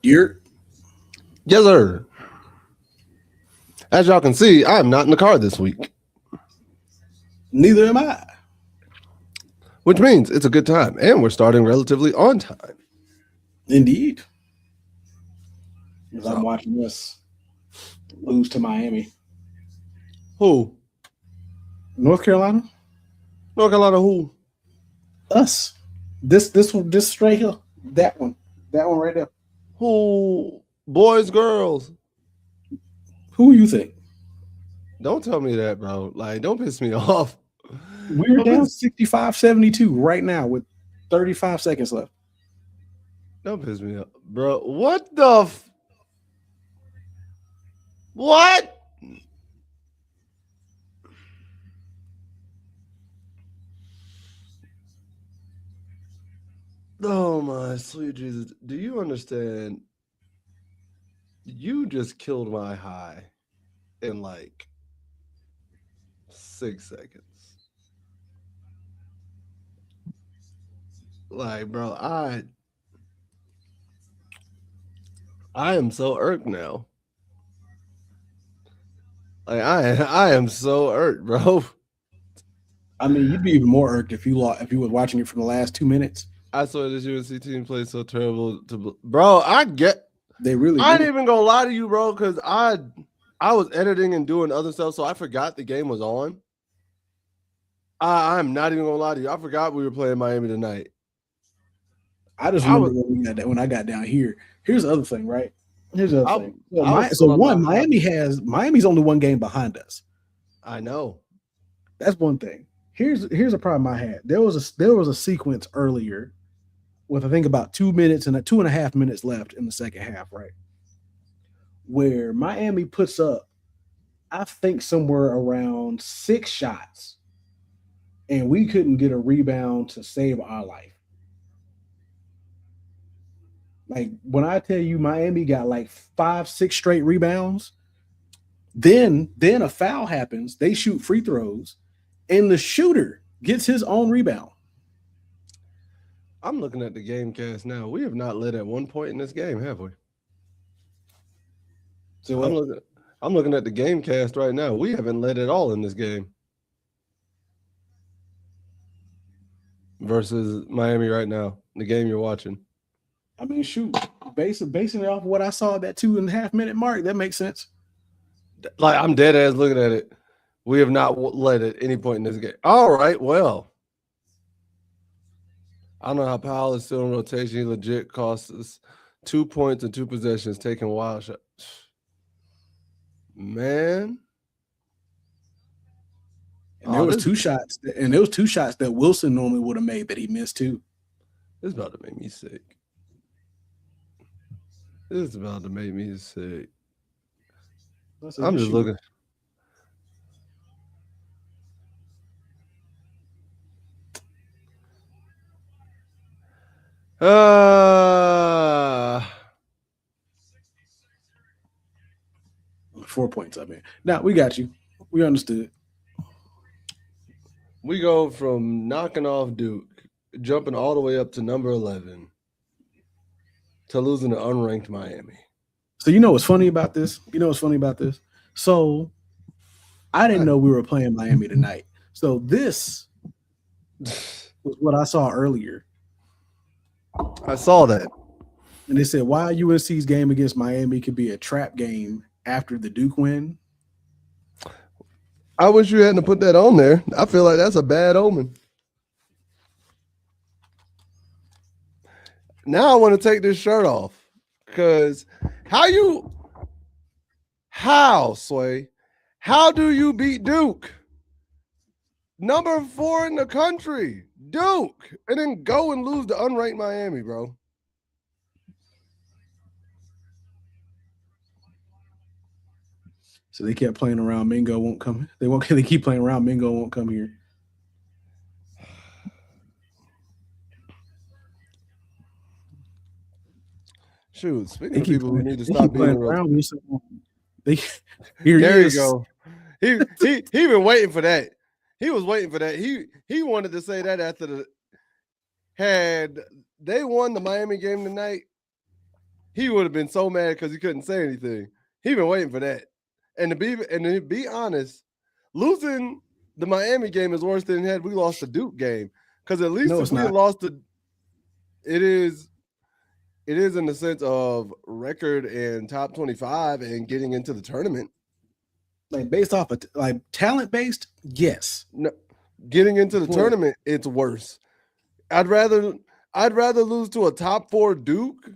You're Yes, sir. As y'all can see, I am not in the car this week, neither am I. which means it's a good time, and we're starting relatively on time. Indeed. Because I'm So, watching us lose to Miami. who? North Carolina? North Carolina who? Us. This straight here. That one. That one right there. Who? Boys, girls. Who you think? Don't tell me that, bro. Like, don't piss me off. We're Don't down piss, 65-72 right now with 35 seconds left. don't piss me off. Bro, what the what? Oh my sweet Jesus. Do you understand? You just killed my high in like 6 seconds. Like, bro, I am so irked now. Like I am so irked, bro. I mean, you'd be even more irked if you were watching it for the last 2 minutes. I saw this UNC team play so terrible bro. They really I ain't did. even gonna lie to you, bro, because I was editing and doing other stuff, so I forgot the game was on. I'm not even gonna lie to you. I forgot we were playing Miami tonight. I just I remember was when I got down here. Here's the other thing, right? Here's the other I, thing. I was So still one, unlocked. Miami's only one game behind us. I know. That's one thing. Here's a problem I had. There was a sequence earlier with I think about 2 minutes and 2.5 minutes left in the second half, right? Where Miami puts up, I think somewhere around 6 shots, and we couldn't get a rebound to save our life. Like when I tell you Miami got like 5, 6 straight rebounds, then a foul happens, they shoot free throws, and the shooter gets his own rebound. I'm looking at the game cast now. We have not led at one point in this game, have we? So I'm looking I'm looking at the game cast right now. We haven't led at all in this game. Versus Miami right now, the game you're watching. I mean, shoot, basing it off of what I saw at that 2.5 minute mark, that makes sense. Like I'm dead ass looking at it. We have not led at any point in this game. All right, well, I don't know how Powell is still in rotation. He legit cost us 2 points and 2 possessions, taking wild shots. Man, And there was two shots, that Wilson normally would have made that he missed too. This is about to make me sick. This is about to make me sick. I'm just looking. Uh 4 points, I mean. Now we got you. We understood. We go from knocking off Duke, jumping all the way up to number 11, to losing to unranked Miami. So you know what's funny about this? So I didn't know we were playing Miami tonight. So this was what I saw earlier. I saw that. And they said why UNC's game against Miami could be a trap game after the Duke win. I wish you hadn't put that on there. I feel like that's a bad omen. Now I want to take this shirt off. Because Sway, how do you beat Duke? Number 4 in the country, Duke, and then go and lose to unranked Miami, bro. So they kept playing around. Mingo won't come. They keep playing around. Mingo won't come here. Shoot, speaking of people who need to stop being around. There you go. He been waiting for that. He was waiting for that. He wanted to say that after had they won the Miami game tonight, he would have been so mad because he couldn't say anything. He been waiting for that. And to be honest, losing the Miami game is worse than had we lost the Duke game. Because at least if we had lost it is in the sense of record and top 25 and getting into the tournament. Like based off of like talent based, yes. No, getting into the tournament, it's worse. I'd rather lose to a top 4 Duke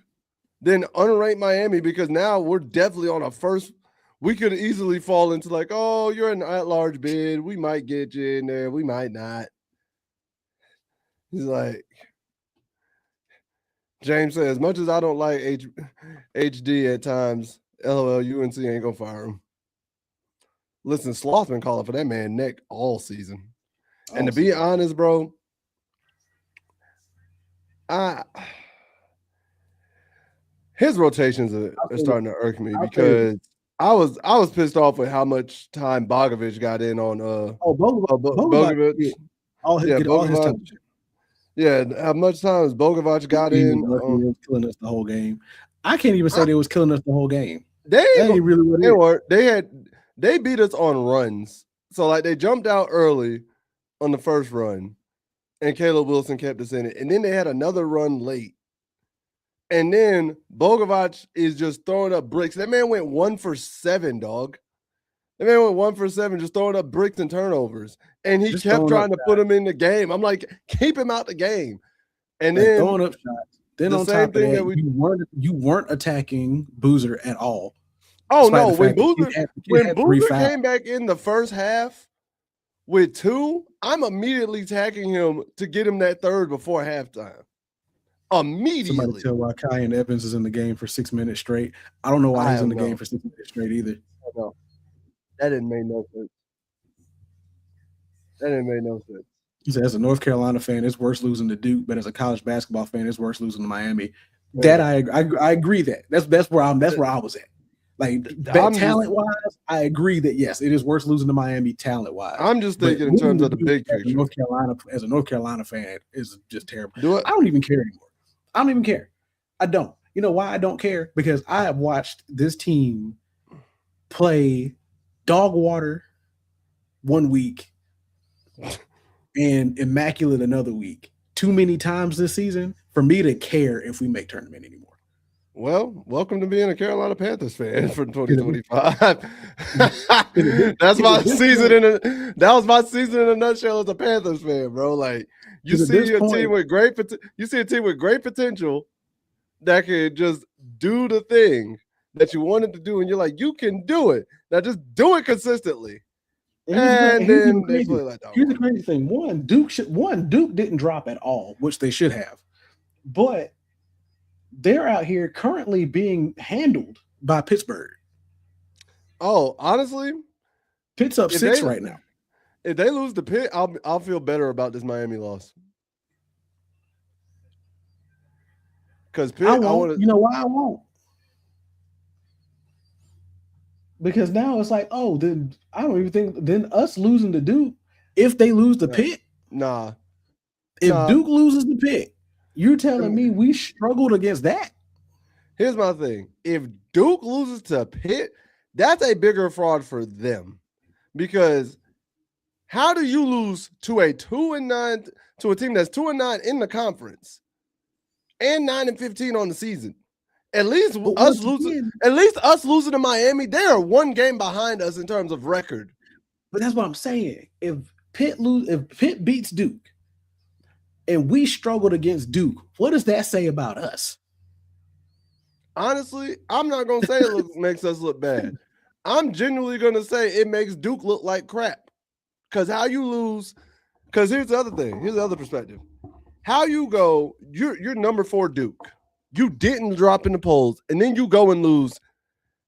than unranked Miami, because now we're definitely on a first. We could easily fall into like, oh, you're an at-large bid. We might get you in there. We might not. He's like, James says, as much as I don't like HD at times, LOL, UNC ain't gonna fire him. Listen, Sloth been calling for that man neck all season. And to be honest, bro, his rotations are starting to irk me, because I was pissed off with how much time Bogovic got in on Bogovic. Bogovic. Yeah, how much time Bogovic got in? Was killing us the whole game. I can't even say they was killing us the whole game. They beat us on runs. So like they jumped out early on the first run, and Caleb Wilson kept us in it. And then they had another run late. And then Bogovic is just throwing up bricks. That man went 1 for 7, dog. That man went 1 for 7, just throwing up bricks and turnovers. And he kept trying to put him in the game. I'm like, keep him out the game. And then throwing up shots. Then on top of that, you weren't attacking Boozer at all. Oh no, when Boozer came back in the first half with 2, I'm immediately attacking him to get him that third before halftime. Immediately. Somebody tell why Kyan Evans is in the game for 6 minutes straight. I don't know why he's in the game for 6 minutes straight either. No. That didn't make no sense. He said, as a North Carolina fan, it's worse losing to Duke, but as a college basketball fan, it's worse losing to Miami. Yeah. That I agree that. That's where I was at. Like talent wise, I agree that yes, it is worse losing to Miami talent wise. I'm just thinking in terms of the big picture. As a North Carolina fan, is just terrible. I don't even care anymore. I don't even care. I don't. You know why I don't care? Because I have watched this team play dog water one week and immaculate another week too many times this season for me to care if we make tournament anymore. Well, welcome to being a Carolina Panthers fan for 2025. That's my season that was my season in a nutshell as a Panthers fan, bro. Like you see a team with great potential that could just do the thing that you wanted to do, and you're like, you can do it. Now just do it consistently. And then they play like that. Here's the crazy thing: Duke didn't drop at all, which they should have, but they're out here currently being handled by Pittsburgh. Oh, honestly, Pitt's up 6 right now. If they lose to Pitt, I'll feel better about this Miami loss. Because Pitt, you know why I won't? Because now it's like, oh, then I don't even think then us losing to Duke, if they lose to Pitt, if Duke loses to Pitt, you're telling me we struggled against that? Here's my thing. If Duke loses to Pitt, that's a bigger fraud for them. Because how do you lose to a 2-9 to a team that's 2-9 in the conference and 9-15 on the season? At least us losing to Miami, they are 1 game behind us in terms of record. But that's what I'm saying. If Pitt beats Duke, and we struggled against Duke, what does that say about us? Honestly, I'm not going to say it makes us look bad. I'm genuinely going to say it makes Duke look like crap. Because how you lose – because here's the other thing. Here's the other perspective. How you go – you're number 4 Duke. You didn't drop in the polls, and then you go and lose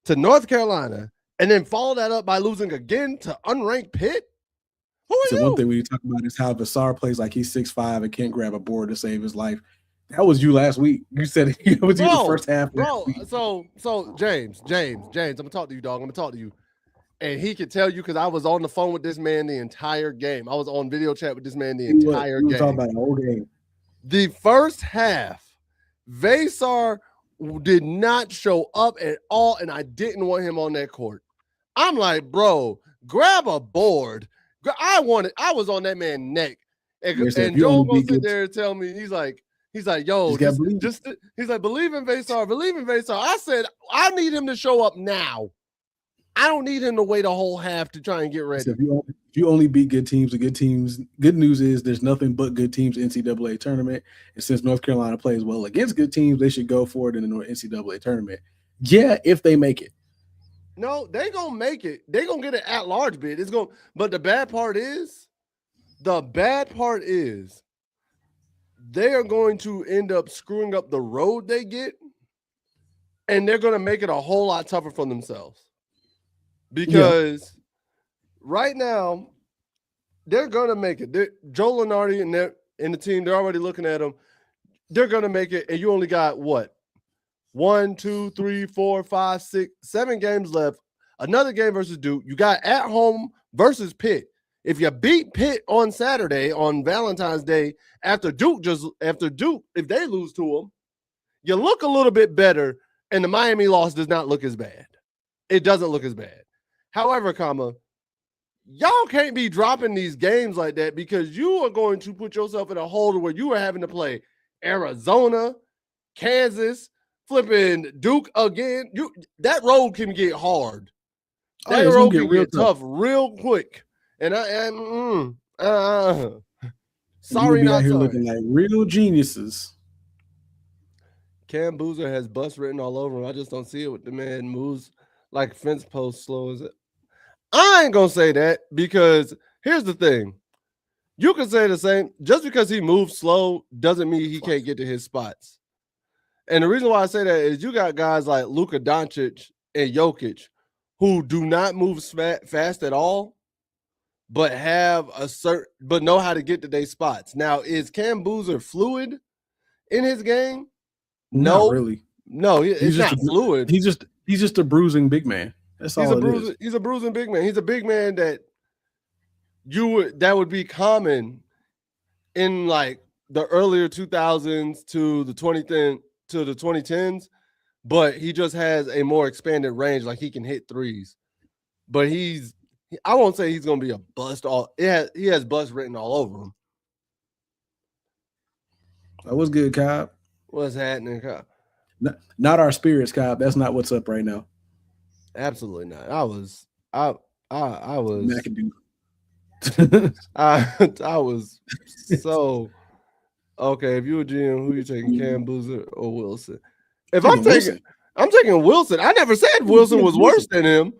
to North Carolina, and then follow that up by losing again to unranked Pitt? So one thing we talk about is how Vassar plays like he's 6'5" and can't grab a board to save his life. That was you last week. You said it was you the first half. Bro, so James, I'm gonna talk to you, dog. I'm gonna talk to you. And he could tell you because I was on the phone with this man the entire game. I was on video chat with this man the entire game. Talking about the whole game. The first half, Vassar did not show up at all, and I didn't want him on that court. I'm like, bro, grab a board. I was on that man's neck. And Joel gonna sit there and tell me, he's like, yo, he's like, believe in Vaysar, believe in Vaysar. I said, I need him to show up now. I don't need him to wait a whole half to try and get ready. So if you only beat good teams, good news is there's nothing but good teams in NCAA tournament. And since North Carolina plays well against good teams, they should go for it in the NCAA tournament. Yeah, if they make it. No, they gonna make it. They gonna get an at-large bid. But the bad part is, they are going to end up screwing up the road they get, and they're gonna make it a whole lot tougher for themselves. Because right now, they're going to make it. Joe Lunardi and the team, they're already looking at them. They're going to make it, and you only got, what, 1, 2, 3, 4, 5, 6, 7 games left. Another game versus Duke. You got at home versus Pitt. If you beat Pitt on Saturday, on Valentine's Day, after Duke, if they lose to them, you look a little bit better, and the Miami loss does not look as bad. It doesn't look as bad. However, y'all can't be dropping these games like that, because you are going to put yourself in a hole where you are having to play Arizona, Kansas, flipping Duke again. That road can get hard. That road can get tough real quick. And sorry, not here looking like real geniuses. Cam Boozer has bus written all over him. I just don't see it with the man moves like fence post slow as it. I ain't gonna say that, because here's the thing. You can say the same. Just because he moves slow doesn't mean he can't get to his spots. And the reason why I say that is you got guys like Luka Doncic and Jokic who do not move fast at all, but but know how to get to their spots. Now, is Cam Boozer fluid in his game? No, not really. No, he's not fluid. He's just a bruising big man. That's all it is. He's a bruising big man. He's a big man that would be common in like the earlier 2000s to the 2010s, but he just has a more expanded range. Like, he can hit threes, but I won't say he's going to be a bust. He has bust written all over him. That was good, Cobb. What's happening, Cobb? Not our spirits, Cobb. That's not what's up right now. Absolutely not. I was McAdoo. I was so okay. If you were GM, who you taking, Cam Boozer or Wilson? I'm taking Wilson. I never said Wilson was worse than him.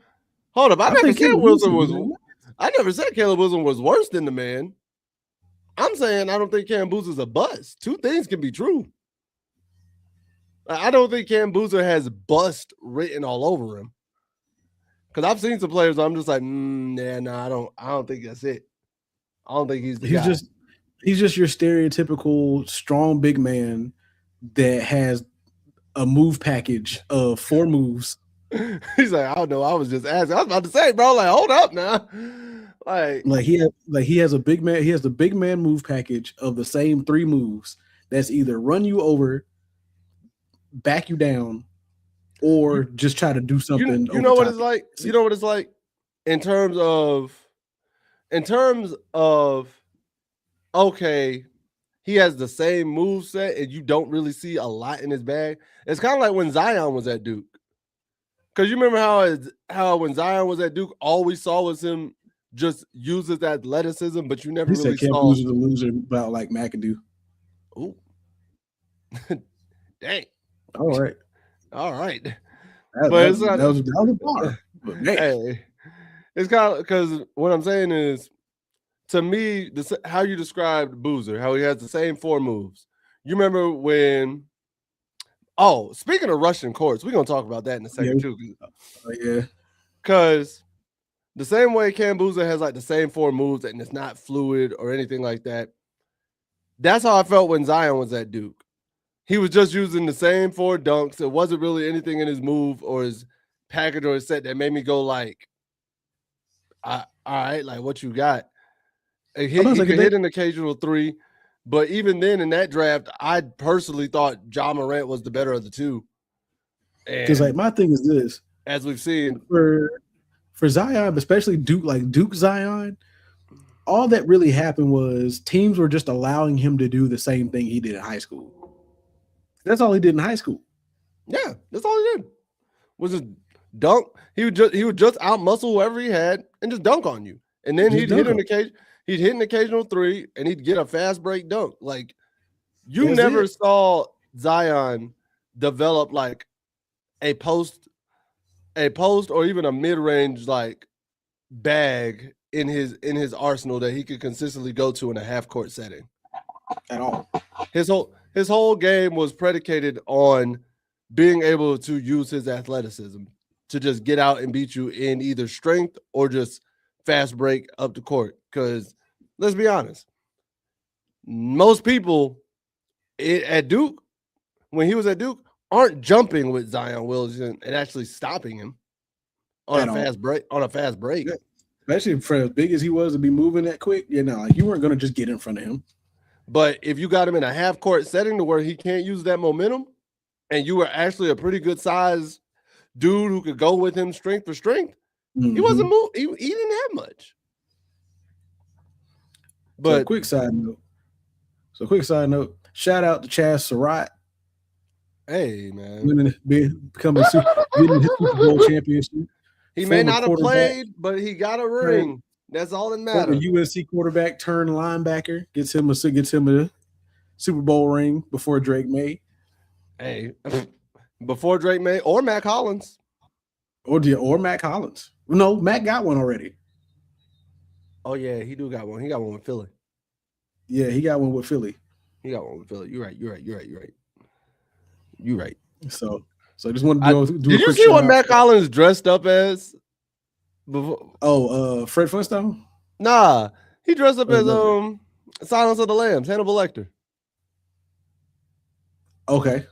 Hold up, I never said Caleb Wilson was worse than the man. I'm saying I don't think Cam Boozer's a bust. Two things can be true. I don't think Cam Boozer has bust written all over him. Because I've seen some players, I'm just like, I don't think that's it. I don't think he's the guy. He's just your stereotypical strong big man that has a move package of 4 moves. He's like, I don't know. I was just asking. I was about to say, bro, like, hold up now. He has a big man. He has the big man move package of the same 3 moves. That's either run you over, back you down, or just try to do something. You know what it's like? You know what it's like in terms of okay, he has the same move set and you don't really see a lot in his bag. It's kind of like when Zion was at Duke. Because you remember how when Zion was at Duke, all we saw was him just use his athleticism, but you never really saw. Cam Boozer's a loser about like McAdoo. Ooh. Dang. All right. That was a bar. Hey, it's kind of because what I'm saying is, to me, how you described Boozer, how he has the same 4 moves. You remember when? Oh, speaking of Russian courts, we're gonna talk about that in a second too. Yeah. Because the same way Cam Boozer has like the same 4 moves and it's not fluid or anything like that. That's how I felt when Zion was at Duke. He was just using the same 4 dunks. It wasn't really anything in his move or his package or his set that made me go like, all right, like what you got? He could hit an occasional 3, but even then in that draft, I personally thought Ja Morant was the better of the 2. Because like my thing is this, as we've seen for Zion, especially Duke Zion, all that really happened was teams were just allowing him to do the same thing he did in high school. That's all he did in high school. Yeah, that's all he did. Was just dunk. He would just out muscle whoever he had and just dunk on you. And then he'd hit an occasional three and he'd get a fast break dunk. Like you never saw Zion develop like a post or even a mid-range like bag in his arsenal that he could consistently go to in a half-court setting. At all. His whole game was predicated on being able to use his athleticism to just get out and beat you in either strength or just fast break up the court. Because let's be honest, most people at Duke, when he was at Duke, aren't jumping with Zion Williamson and actually stopping him on a fast break. Yeah. Especially for as big as he was to be moving that quick, like you weren't going to just get in front of him. But if you got him in a half-court setting to where he can't use that momentum, and you were actually a pretty good size dude who could go with him strength for strength, he wasn't moving. He didn't have much. But quick side note. Shout out to Chaz Surratt. Hey man, becoming getting his Super Bowl championship. He may not have played, but he got a ring. That's all that matters. The UNC quarterback turned linebacker gets him a Super Bowl ring before Drake May. Hey, before Drake May or Mac Hollins. Or Mac Hollins. No, Mac got one already. Oh, yeah, he got one. He got one with Philly. Yeah, he got one with Philly. You're right. So I just wanted to do a quick Did you see what Mac Hollins dressed up as? Before? Fred Flintstone? Nah, he dressed up as Silence of the Lambs, Hannibal Lecter. Okay.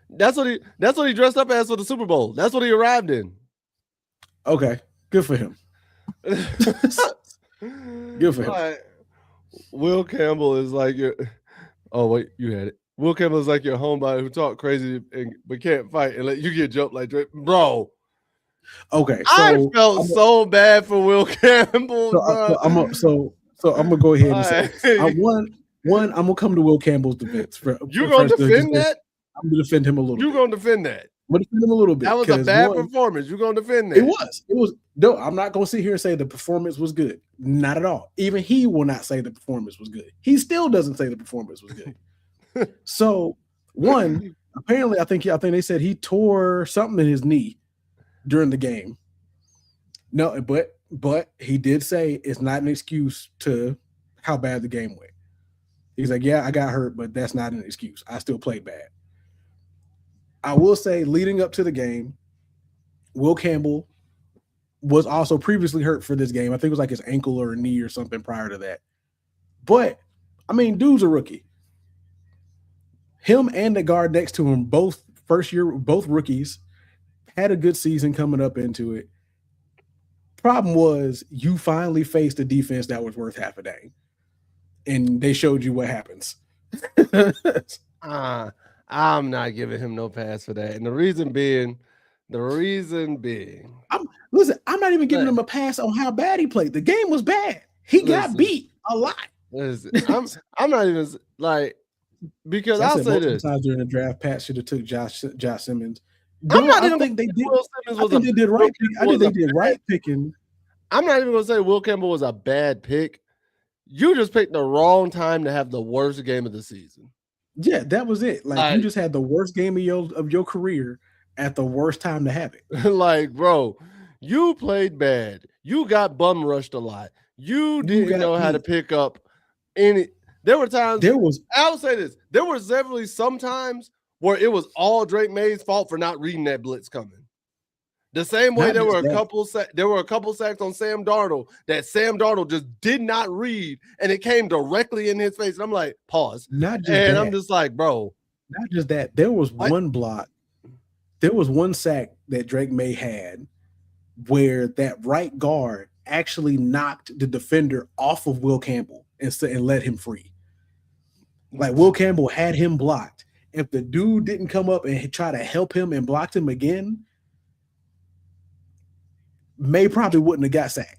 That's what he dressed up as for the Super Bowl. That's what he arrived in. Okay. Good for him. Good for him. Will Campbell is like your you had it. Will Campbell is like your homebody who talk crazy but can't fight and let you get jumped like Drake. Bro. Okay. So I felt so bad for Will Campbell. I'm gonna go ahead and say I'm gonna come to Will Campbell's defense. You're gonna defend that? I'm gonna defend him a little bit. You're gonna defend that. I'm gonna defend him a little bit. That was a bad performance. You're gonna defend that. It was. No, I'm not gonna sit here and say the performance was good. Not at all. Even he will not say the performance was good. He still doesn't say the performance was good. So apparently I think they said he tore something in his knee during the game. No, but he did say it's not an excuse to how bad the game went. He's like, yeah, I got hurt, but that's not an excuse. I still played bad. I will say, leading up to the game, Will Campbell was also previously hurt for this game. I think it was like his ankle or a knee or something prior to that. But, I mean, dude's a rookie. Him and the guard next to him, both rookies, had a good season coming up into it. Problem was, you finally faced a defense that was worth half a dang. And they showed you what happens. I'm not giving him no pass for that. And the reason being, I'm not even giving him a pass on how bad he played. The game was bad. He got beat a lot. Listen, I'm not even like, because I'll say this. Times during the draft, Pat should have took Josh Simmons. I think they did. I think they did right. I think they did right picking. I'm not even gonna say Will Campbell was a bad pick. You just picked the wrong time to have the worst game of the season. Yeah, that was it. Like you just had the worst game of your career at the worst time to have it. Like, bro, you played bad. You got bum rushed a lot. You didn't know how to pick up any. There were times. I will say this. There was definitely some times where it was all Drake May's fault for not reading that blitz coming. The same way there were a couple sacks on Sam Darnold that Sam Darnold just did not read, and it came directly in his face. And I'm like, pause. I'm just like, bro. Not just that. There was one block. There was one sack that Drake May had where that right guard actually knocked the defender off of Will Campbell and let him free. Like Will Campbell had him blocked, if the dude didn't come up and try to help him and blocked him again, May probably wouldn't have got sacked.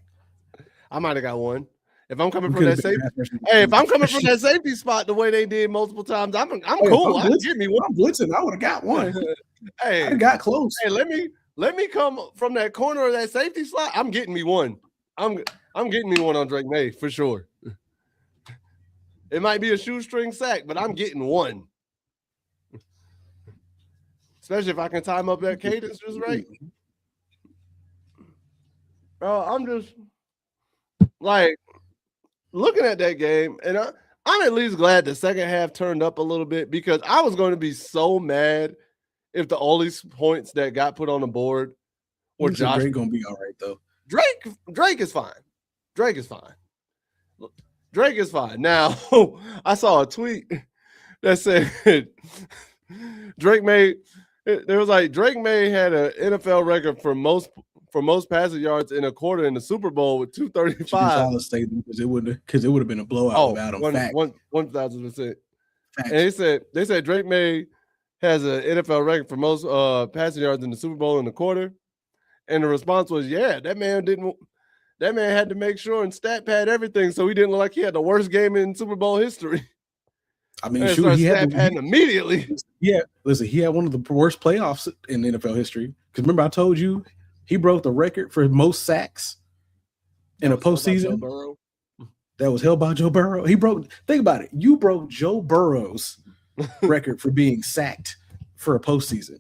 I might have got one. If I'm coming from that safety, if I'm coming from that safety spot the way they did multiple times, I'm cool. I'm blitzing. I would have got one. Hey, I got close. Hey, let me come from that corner of that safety slot. I'm getting me one. I'm getting me one on Drake May for sure. It might be a shoestring sack, but I'm getting one. Especially if I can time up that cadence just right. Bro, I'm just like looking at that game, and I'm at least glad the second half turned up a little bit because I was going to be so mad if the only points that got put on the board were Josh. Drake gonna be all right though. Drake is fine. Drake is fine. Drake is fine. Now, I saw a tweet that said Drake May. There was like Drake May had an NFL record for most passing yards in a quarter in the Super Bowl with 235. Because it would have been a blowout without him. 1,000%. And they said Drake May has an NFL record for most passing yards in the Super Bowl in the quarter, and the response was, "Yeah, that man had to make sure and stat pad everything so he didn't look like he had the worst game in Super Bowl history." I mean, he had immediately. Yeah, listen, he had one of the worst playoffs in NFL history. Because remember, I told you he broke the record for most sacks in a postseason. That was held by Joe Burrow. Think about it. You broke Joe Burrow's record for being sacked for a postseason.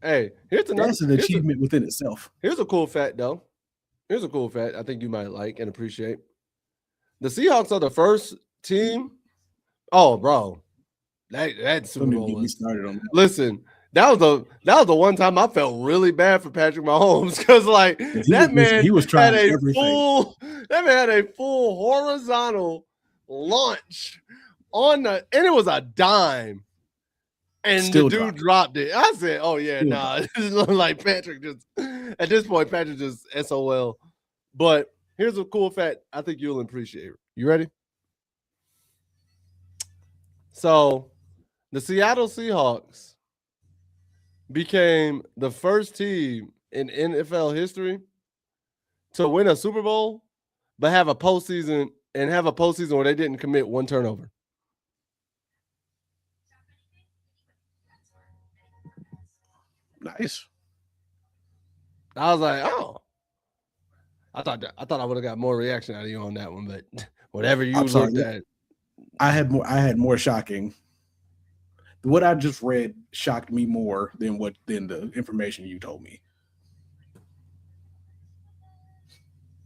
Hey, that's an achievement within itself. Here's a cool fact, though. Here's a cool fact I think you might like and appreciate. The Seahawks are the first team. Oh, bro, that Super Bowl was. Listen, that was the one time I felt really bad for Patrick Mahomes because that man had a full horizontal launch and it was a dime, and the dude dropped it. I said, "Oh yeah, this is like Patrick just at this point, Patrick just SOL." But here's a cool fact I think you'll appreciate. You ready? So, the Seattle Seahawks became the first team in NFL history to win a Super Bowl, but have a postseason where they didn't commit one turnover. Nice. I was like, oh, I thought I would have got more reaction out of you on that one, but whatever you looked at. I had more shocking. What I just read shocked me more than the information you told me.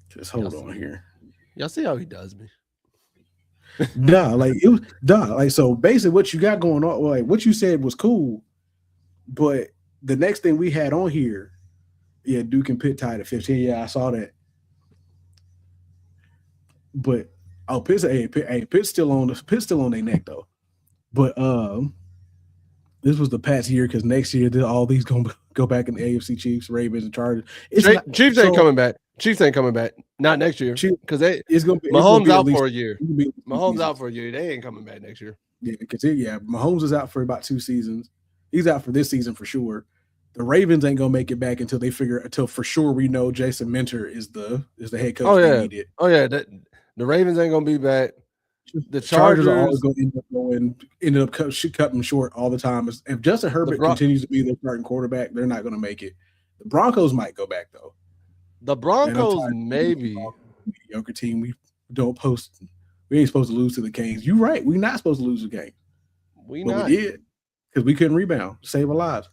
Just hold on here. Y'all see how he does me? So basically what you got going on, like what you said was cool, but the next thing we had on here, Duke and Pitt tied at 15. Yeah, I saw that. But Pitt's still on their neck though. But this was the past year because next year all these gonna go back in the AFC Chiefs, Ravens, and Chargers. Chiefs ain't coming back. Chiefs ain't coming back. Not next year. Because Mahomes out for a year. Mahomes out for a year. They ain't coming back next year. Yeah, because Mahomes is out for about 2 seasons. He's out for this season for sure. The Ravens ain't gonna make it back until for sure we know Jason Minter is the head coach. The Ravens ain't gonna be back. The Chargers are always going to end up cutting short all the time. If Justin Herbert continues to be their starting quarterback, they're not going to make it. The Broncos might go back though. The Broncos maybe. Mediocre team. We ain't supposed to lose to the Canes. You're right. We're not supposed to lose the game. We did because we couldn't rebound, save our lives.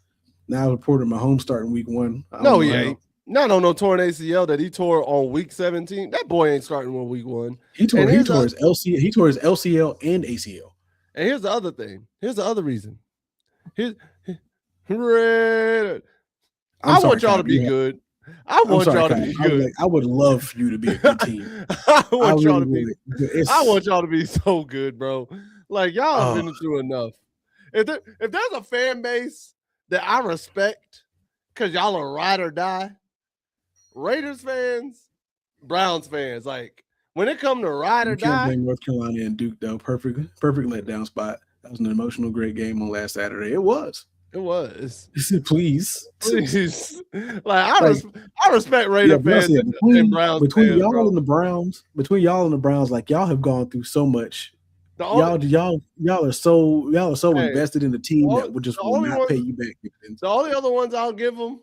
Now reported Mahomes starting week 1. No, he ain't. Not on no torn ACL that he tore on week 17. That boy ain't starting on week 1. He tore his LCL. He tore his LCL and ACL. And here's the other thing. Here's the other reason. I want y'all to be good. I want y'all to be good. I would love for you to be a good team. I want y'all to be so good, bro. Like y'all have been through enough. If there's a fan base that I respect because y'all are ride or die, Raiders fans, Browns fans, like when it comes to ride or die. Bring North Carolina and Duke though. Perfect letdown spot. That was an emotional, great game on last Saturday. It was. It was. Please. Please. Like, Like, I respect yeah, Raider but fans yeah, and Browns between fans, y'all bro. and the Browns, like y'all have gone through so much. The only, Y'all are so hey, invested in the team that will not ones, pay you back dividends. the only other ones I'll give them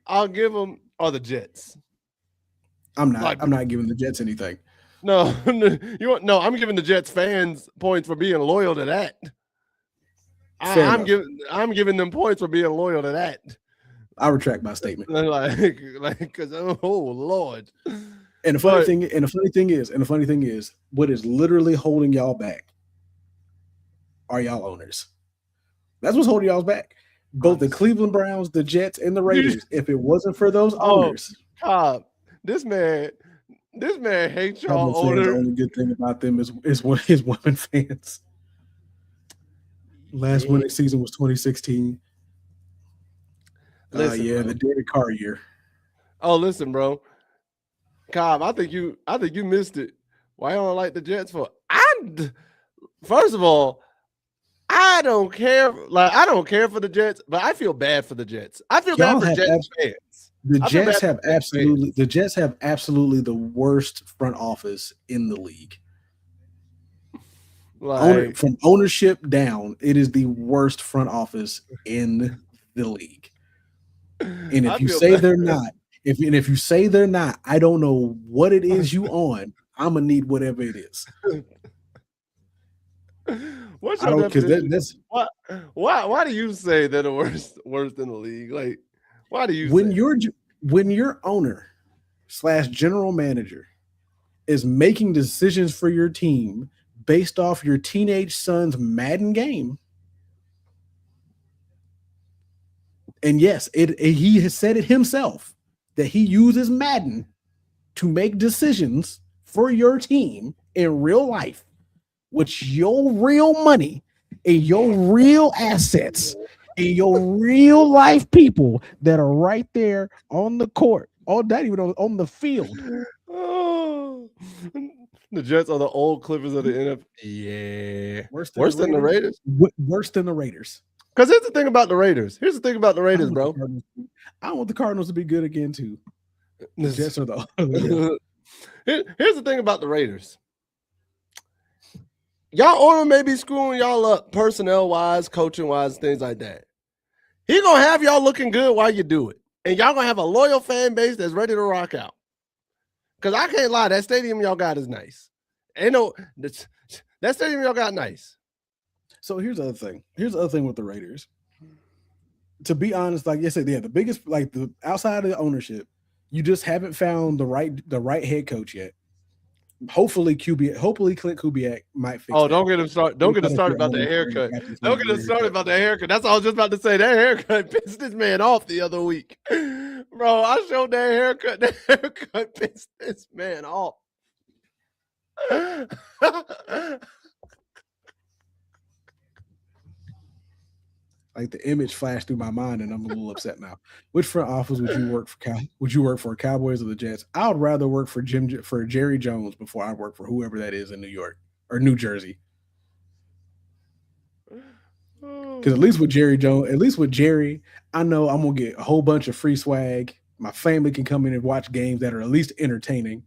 are the Jets. I'm not giving the Jets anything. No, I'm giving the Jets fans points for being loyal to that. I'm giving them points for being loyal to that. I retract my statement. Like, because oh Lord. And the funny thing is, what is literally holding y'all back are y'all owners. That's what's holding y'all back. Both the Cleveland Browns, the Jets, and the Raiders. If it wasn't for those owners, this man hates y'all owners. owners. The only good thing about them is his women fans. Last winning season was 2016. Listen, the Derek Carr year. Oh, listen, bro. Cobb, I think you missed it. Why you don't like the Jets for? First of all, I don't care. Like, I don't care for the Jets, but I feel bad for the Jets. I feel bad for Jets fans. The Jets have absolutely the worst front office in the league. Like, from ownership down, it is the worst front office in the league. And if you say they're not, if you say they're not, I don't know what it is you on. I'm gonna need whatever it is. What's your definition? Why do you say they're the worst in the league? Like, why do you when your owner / general manager is making decisions for your team based off your teenage son's Madden game? And yes, he has said it himself that he uses Madden to make decisions for your team in real life, with your real money and your real assets and your real life people that are right there on the court, not even on the field. Oh, the Jets are the old Clippers of the NFL. Yeah, worse than the Raiders. Worse than the Raiders. Because here's the thing about the Raiders. Bro. I want the Cardinals to be good again too. The Jets are the. Here's the thing about the Raiders. Y'all owner may be screwing y'all up personnel wise, coaching wise, things like that. He gonna have y'all looking good while you do it, and y'all gonna have a loyal fan base that's ready to rock out. Because I can't lie, that stadium y'all got is nice. That stadium y'all got nice. So here's the other thing. With the Raiders. To be honest, like I said, the biggest, like the outside of the ownership, you just haven't found the right head coach yet. Hopefully Clint Kubiak might fix that. Don't get him started. Don't get him started about the haircut. Don't get him started about the haircut. That's all I was just about to say. That haircut pissed this man off the other week. Bro, I showed that haircut. That haircut pissed this man off. Like the image flashed through my mind, and I'm a little upset now. Which front office would you work for? Would you work for Cowboys or the Jets? I would rather work for Jerry Jones before I work for whoever that is in New York or New Jersey. Because at least with Jerry, I know I'm gonna get a whole bunch of free swag. My family can come in and watch games that are at least entertaining.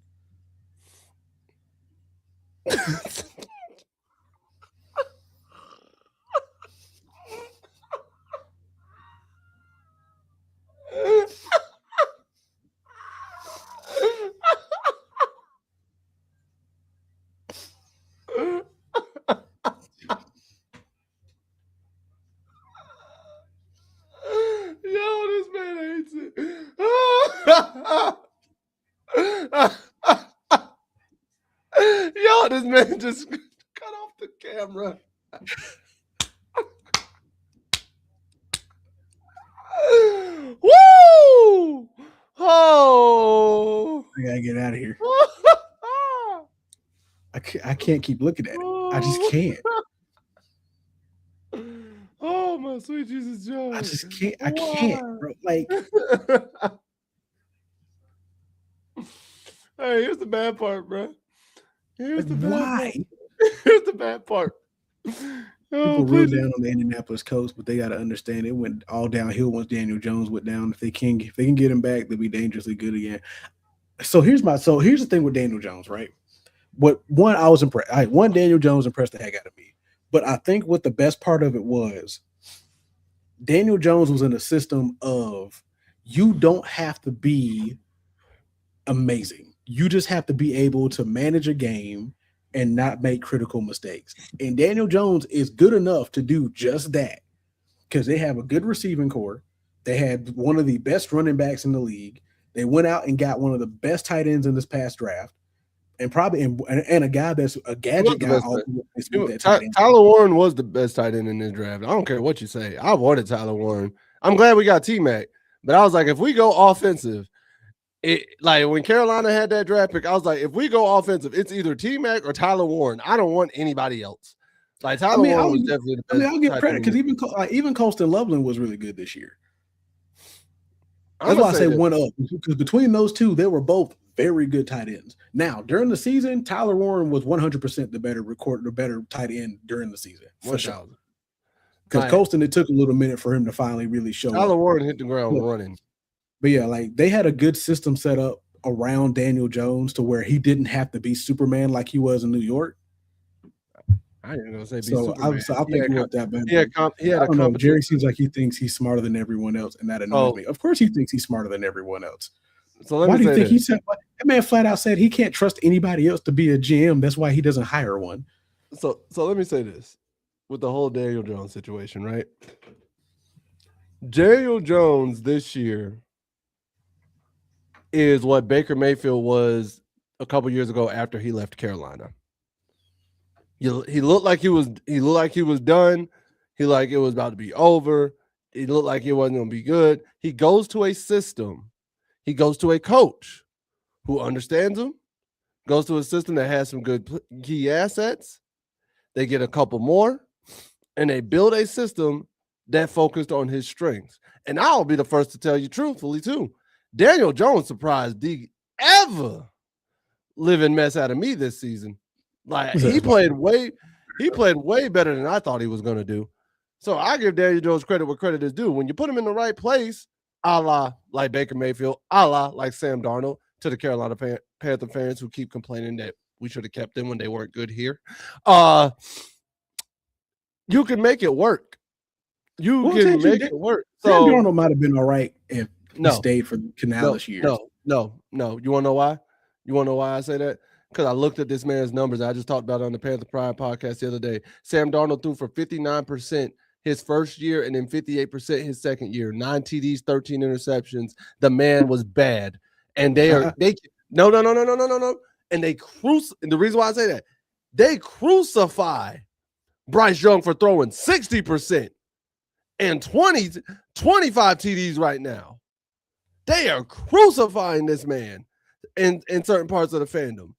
Yo, this man hates it. Yo, this man just cut off the camera. Woo! Oh! I gotta get out of here. I can't keep looking at it. I just can't. Oh my sweet Jesus, John! I just can't. I can't, bro. Like, hey, here's the bad part, bro. Here's the bad why? Part. Here's the bad part. People real down on the Indianapolis Colts, but they got to understand it went all downhill once Daniel Jones went down. If they can get him back, they'll be dangerously good again. So here's the thing with Daniel Jones, right? I was impressed. Daniel Jones impressed the heck out of me. But I think what the best part of it was, Daniel Jones was in a system of, you don't have to be amazing. You just have to be able to manage a game and not make critical mistakes. And Daniel Jones is good enough to do just that, because they have a good receiving core. They had one of the best running backs in the league. They went out and got one of the best tight ends in this past draft, and probably and a guy that's a gadget guy. Tyler Warren was the best tight end in this draft. I don't care what you say. I wanted Tyler Warren. I'm glad we got T-Mac, but I was like, if we go offensive, like when Carolina had that draft pick, I was like, if we go offensive, it's either T-Mac or Tyler Warren. I don't want anybody else. Like Tyler Warren was definitely the best. I'll give credit, because even Colston Loveland was really good this year. That's why I say one up, because between those two, they were both very good tight ends. Now, during the season, Tyler Warren was 100% the better tight end during the season, for sure. Because Colston, it took a little minute for him to finally really show Tyler Warren hit the ground running. But yeah, like they had a good system set up around Daniel Jones to where he didn't have to be Superman like he was in New York. I didn't know say be Superman. I think he worked that better. Jerry seems like he thinks he's smarter than everyone else, and that annoys me. Of course, he thinks he's smarter than everyone else. So why do you think he said that? Man flat out said he can't trust anybody else to be a GM. That's why he doesn't hire one. So let me say this with the whole Daniel Jones situation, right? Daniel Jones this year is what Baker Mayfield was a couple years ago after he left Carolina. He looked like he was done. He looked like it was about to be over. He looked like it wasn't going to be good. He goes to a system. He goes to a coach who understands him, goes to a system that has some good key assets. They get a couple more, and they build a system that focused on his strengths. And I'll be the first to tell you truthfully, too. Daniel Jones surprised the ever living mess out of me this season. Like he played way better than I thought he was going to do. So I give Daniel Jones credit where credit is due. When you put him in the right place, a la like Baker Mayfield, a la like Sam Darnold, to the Carolina Panther fans who keep complaining that we should have kept them when they weren't good here. You can make it work. You can make it work. So Sam Darnold might have been all right if he stayed for Canales years. No. You want to know why? You want to know why I say that? Because I looked at this man's numbers. I just talked about it on the Panther Pride podcast the other day. Sam Darnold threw for 59% his first year and then 58% his second year. 9 TDs, 13 interceptions. The man was bad. And no. And and the reason why I say that, they crucify Bryce Young for throwing 60% and 25 TDs right now. They are crucifying this man in certain parts of the fandom.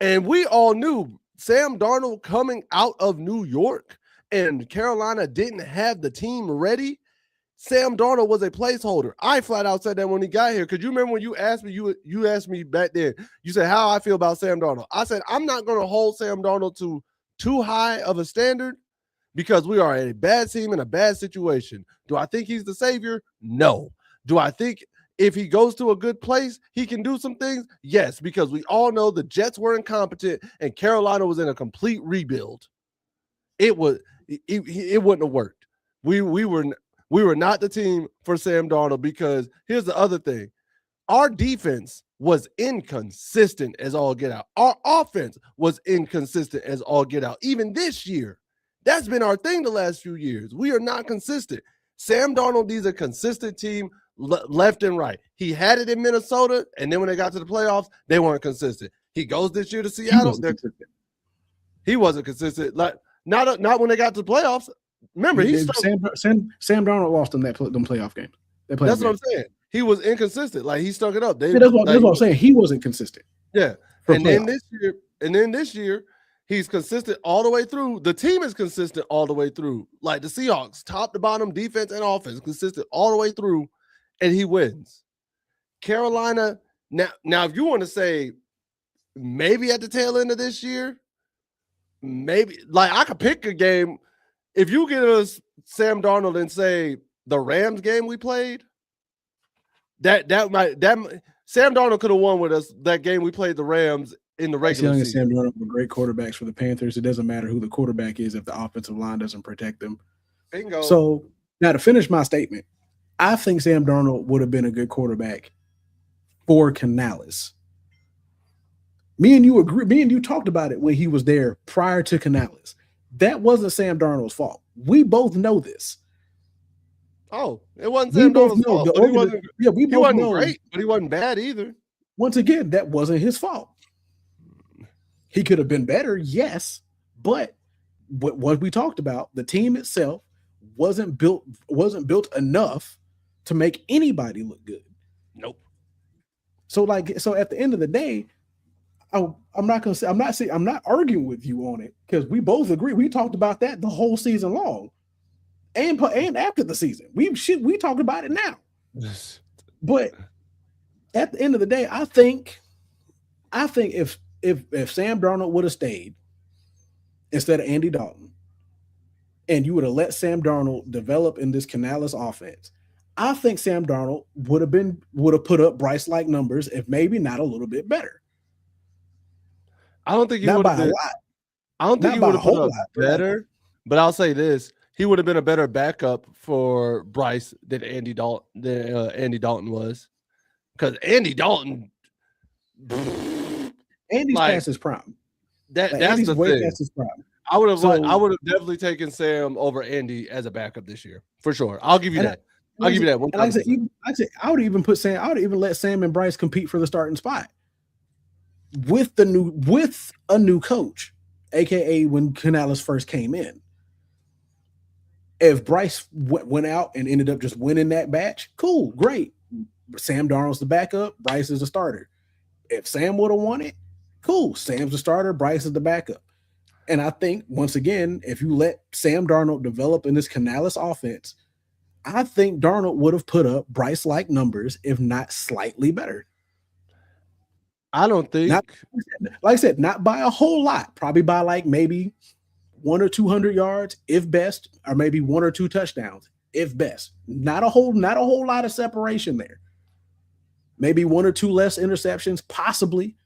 And we all knew Sam Darnold coming out of New York and Carolina didn't have the team ready. Sam Darnold was a placeholder. I flat out said that when he got here. Because you remember when you asked me, you asked me back then, you said how I feel about Sam Darnold. I said, I'm not going to hold Sam Darnold to too high of a standard because we are a bad team in a bad situation. Do I think he's the savior? No. Do I think if he goes to a good place, he can do some things? Yes, because we all know the Jets were incompetent and Carolina was in a complete rebuild. It wouldn't have worked. We were not the team for Sam Darnold because here's the other thing. Our defense was inconsistent as all get out. Our offense was inconsistent as all get out. Even this year, that's been our thing the last few years. We are not consistent. Sam Darnold needs a consistent team left and right. He had it in Minnesota, and then when they got to the playoffs, they weren't consistent. He goes this year to Seattle. He wasn't consistent. Like not when they got to the playoffs. Remember, Sam Darnold lost them playoff games. That's what I'm saying. He was inconsistent. Like he stuck it up. That's what I'm saying. He wasn't consistent. Yeah. And then this year, he's consistent all the way through. The team is consistent all the way through. Like the Seahawks, top to bottom, defense and offense, consistent all the way through, and he wins. Carolina, now if you want to say maybe at the tail end of this year, maybe like I could pick a game if you get us Sam Darnold and say the Rams game we played, that Sam Darnold could have won with us that game we played the Rams in the regular Young season. and Sam Darnold were great quarterbacks for the Panthers. It doesn't matter who the quarterback is if the offensive line doesn't protect them. Bingo. So now to finish my statement, I think Sam Darnold would have been a good quarterback for Canales. Me and you agree. Me and you talked about it when he was there prior to Canales. That wasn't Sam Darnold's fault. We both know this. Oh, it wasn't Sam Darnold's fault. He wasn't great, but he wasn't bad either. Once again, that wasn't his fault. He could have been better, yes, but what we talked about, the team itself wasn't built enough to make anybody look good. Nope. So at the end of the day, I'm not arguing with you on it because we both agree. We talked about that the whole season long, and after the season, we talked about it now. But at the end of the day, I think if Sam Darnold would have stayed instead of Andy Dalton, and you would have let Sam Darnold develop in this Canales offense, I think Sam Darnold would have put up Bryce-like numbers, if maybe not a little bit better. I don't think he would have. I don't think he would have put up better, but I'll say this: he would have been a better backup for Bryce than Andy Dalton was, because Andy Dalton. Andy's past his prime. That's the thing. Past his prime. I would have definitely taken Sam over Andy as a backup this year for sure. I'll give you that. I'll give you that. I would even put Sam. I would even let Sam and Bryce compete for the starting spot with a new coach, aka when Canales first came in. If Bryce went out and ended up just winning that batch, cool, great. Sam Darnold's the backup. Bryce is the starter. If Sam would have won it, cool. Sam's the starter. Bryce is the backup. And I think, once again, if you let Sam Darnold develop in this Canales offense, I think Darnold would have put up Bryce-like numbers, if not slightly better. I don't think. Like I said, not by a whole lot. Probably by like maybe 100 or 200 yards, if best, or maybe 1 or 2 touchdowns, if best. Not a whole lot of separation there. Maybe 1 or 2 less interceptions, possibly,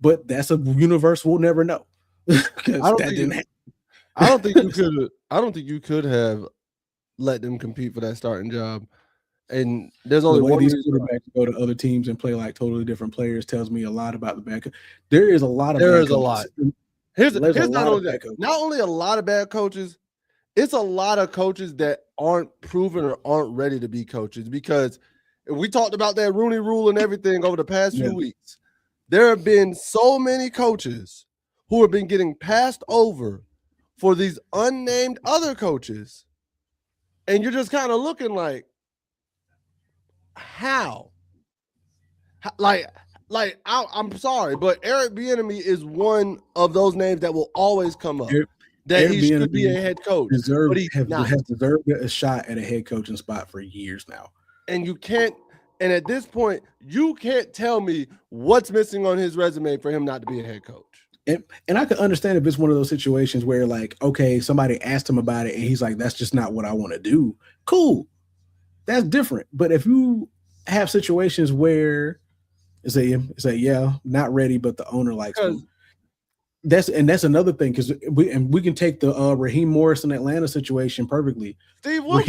but that's a universe we'll never know. I don't think you could have let them compete for that starting job. And there's only one these quarterbacks go to other teams and play like totally different players tells me a lot about the backup. There is a lot of Here's not only a lot of bad coaches, it's a lot of coaches that aren't proven or aren't ready to be coaches, because we talked about that Rooney Rule and everything over the past few weeks. There have been so many coaches who have been getting passed over for these unnamed other coaches. And you're just kind of looking like, how? I'm sorry, but Eric Bieniemy is one of those names that will always come up. That he should be a head coach. Has deserved a shot at a head coaching spot for years now. And at this point, you can't tell me what's missing on his resume for him not to be a head coach. And I could understand if it's one of those situations where, like, okay, somebody asked him about it and he's like, that's just not what I want to do. Cool. That's different. But if you have situations where it's yeah, not ready, but the owner likes him. That's another thing, because we can take the Raheem Morris in Atlanta situation perfectly. Steve Wilks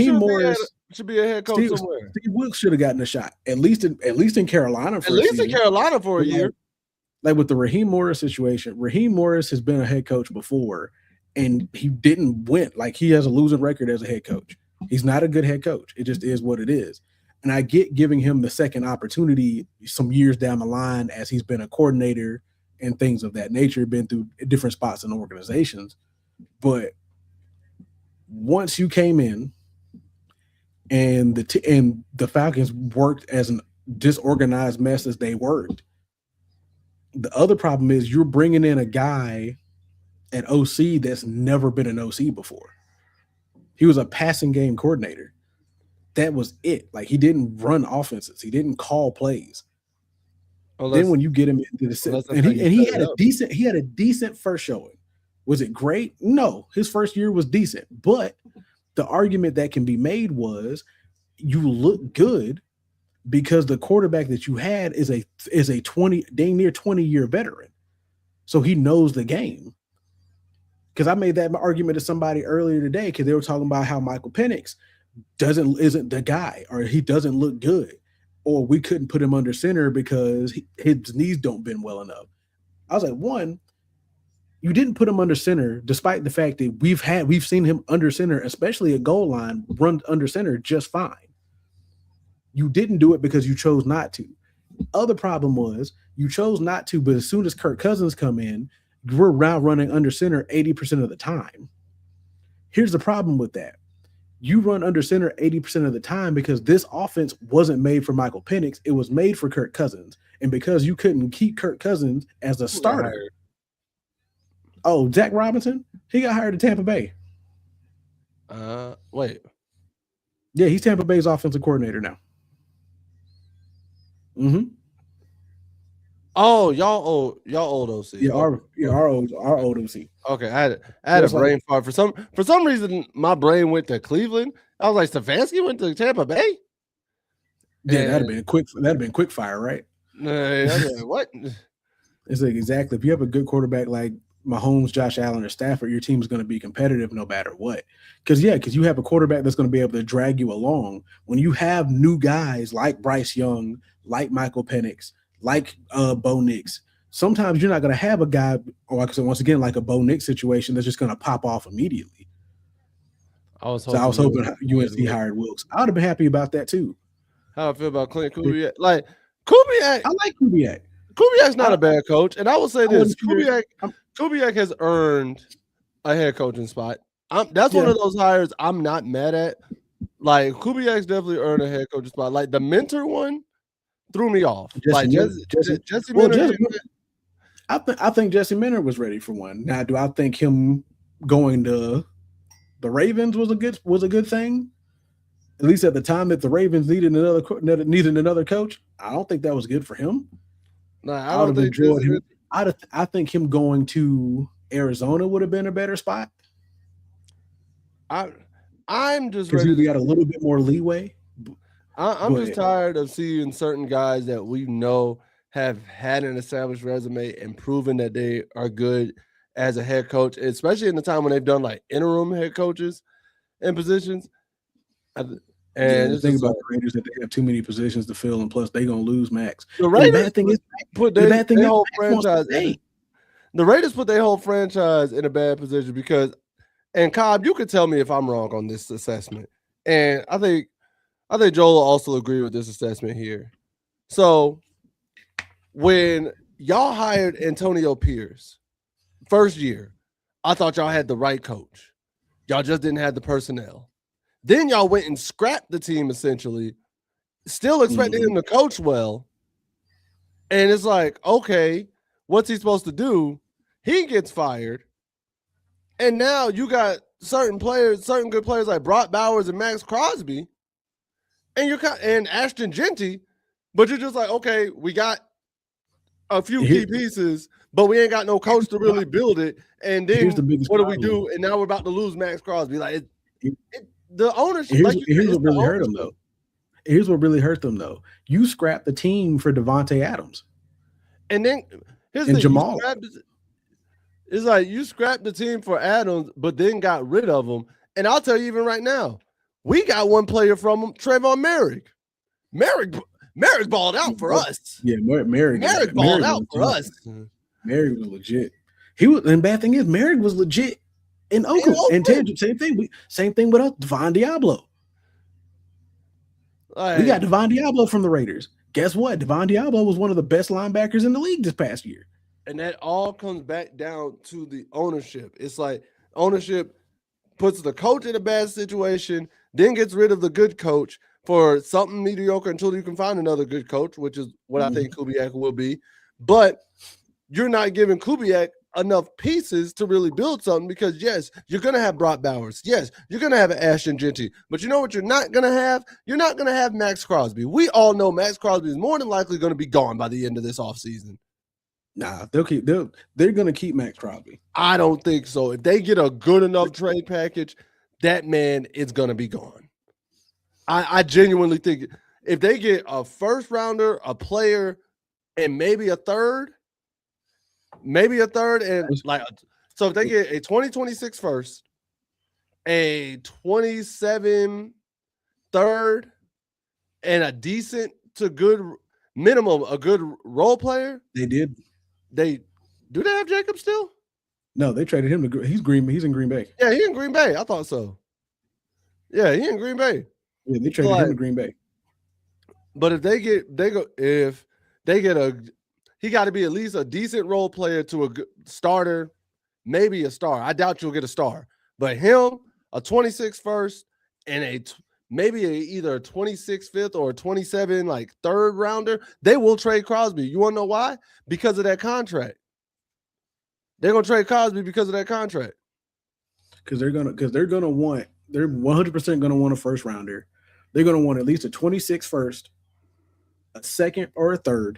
should be a head coach somewhere. Steve Wilks should have gotten a shot, at least in Carolina. For a year. Like with the Raheem Morris situation, Raheem Morris has been a head coach before, and he didn't win. Like, he has a losing record as a head coach. He's not a good head coach. It just is what it is. And I get giving him the second opportunity some years down the line as he's been a coordinator and things of that nature, been through different spots in organizations. But once you came in and the Falcons worked as a disorganized mess as they worked, the other problem is you're bringing in a guy at OC that's never been an OC before. He was a passing game coordinator. That was it. Like, he didn't run offenses. He didn't call plays. Then when you get him into the he had a decent first showing. Was it great? No, his first year was decent, but the argument that can be made was you look good because the quarterback that you had is a 20 dang near 20-year veteran. So he knows the game. Because I made that argument to somebody earlier today because they were talking about how Michael Penix isn't the guy, or he doesn't look good, or we couldn't put him under center because his knees don't bend well enough. I was like, one, you didn't put him under center, despite the fact that we've seen him under center, especially at goal line, run under center just fine. You didn't do it because you chose not to. Other problem was you chose not to, but as soon as Kirk Cousins come in, we're now running under center 80% of the time. Here's the problem with that. You run under center 80% of the time because this offense wasn't made for Michael Penix. It was made for Kirk Cousins. And because you couldn't keep Kirk Cousins as a starter. Oh, Zach Robinson? He got hired to Tampa Bay. Wait. Yeah, he's Tampa Bay's offensive coordinator now. Mm-hmm. Oh, y'all old OC. Yeah, our old OC. Okay, I had a brain fart. For some reason, my brain went to Cleveland. I was like, Stefanski went to Tampa Bay? Yeah, that'd have been quick fire, right? What? It's like, exactly. If you have a good quarterback like Mahomes, Josh Allen, or Stafford, your team is going to be competitive no matter what. Because you have a quarterback that's going to be able to drag you along. When you have new guys like Bryce Young, like Michael Penix, like Bo Nix, sometimes you're not going to have a guy, or like I said, once again, like a Bo Nix situation that's just going to pop off immediately. I was hoping UNC hired Wilkes. I would have been happy about that too. How I feel about Clint Kubiak? Like Kubiak, I like Kubiak. Kubiak's not a bad coach, and I will say this: Kubiak has earned a head coaching spot. That's one of those hires I'm not mad at. Like Kubiak's definitely earned a head coaching spot. Like the mentor one threw me off. Jesse Minter. I think Jesse Minter was ready for one. Now, do I think him going to the Ravens was a good thing? At least at the time that the Ravens needed another coach, I don't think that was good for him. No, I don't think him. I think him going to Arizona would have been a better spot. I'm just because he got a little bit more leeway. I'm just tired of seeing certain guys that we know have had an established resume and proven that they are good as a head coach, especially in the time when they've done like interim head coaches in positions. And the thing about the Raiders that they have too many positions to fill, and plus they're gonna lose Max. The Raiders put their whole franchise. The Raiders put their whole franchise in a bad position because, and Cobb, you could tell me if I'm wrong on this assessment, and I think Joel will also agree with this assessment here. So when y'all hired Antonio Pierce first year, I thought y'all had the right coach. Y'all just didn't have the personnel. Then y'all went and scrapped the team essentially, still expecting him to coach well. And it's like, okay, what's he supposed to do? He gets fired. And now you got certain good players like Brock Bowers and Max Crosby, and Ashton Genty, but you're just like, okay, we got a few key pieces, but we ain't got no coach to really build it. And then what do we do? And now we're about to lose Max Crosby. Like the ownership. Here's what really hurt them though. Here's what really hurt them though. You scrapped the team for Devontae Adams, and then here's Jamal. It's like you scrapped the team for Adams, but then got rid of him. And I'll tell you, even right now, we got one player from him, Trayvon Merrick. Merrick balled out for us. Yeah, Merrick balled out for us. Merrick was legit. And bad thing is, Merrick was legit in Oakland. And same thing with us, Devon Diablo. We got Devon Diablo from the Raiders. Guess what? Devon Diablo was one of the best linebackers in the league this past year. And that all comes back down to the ownership. It's like ownership puts the coach in a bad situation, then gets rid of the good coach for something mediocre until you can find another good coach, which is what I think Kubiak will be. But you're not giving Kubiak enough pieces to really build something because, yes, you're going to have Brock Bowers. Yes, you're going to have an Ashton Genty. But you know what you're not going to have? You're not going to have Max Crosby. We all know Max Crosby is more than likely going to be gone by the end of this offseason. Nah, they're going to keep Max Crosby. I don't think so. If they get a good enough trade package that man is going to be gone. I genuinely think if they get a first rounder, a player, and maybe a third, and like, so if they get a 2026 first, a 27 third, and a decent to good minimum, a good role player. They did. Do they have Jacobs still? No, they traded him to He's in Green Bay. Yeah, he in Green Bay. I thought so. Yeah, he in Green Bay. Yeah, they traded him to Green Bay. But if he got to be at least a decent role player to a starter, maybe a star. I doubt you'll get a star. But him, a 26 first, and either a 26 fifth or a 27 like third rounder, they will trade Crosby. You want to know why? Because of that contract. They're gonna trade Crosby because of that contract. Because they're 100% gonna want a first rounder. They're gonna want at least a 26 first, a second or a third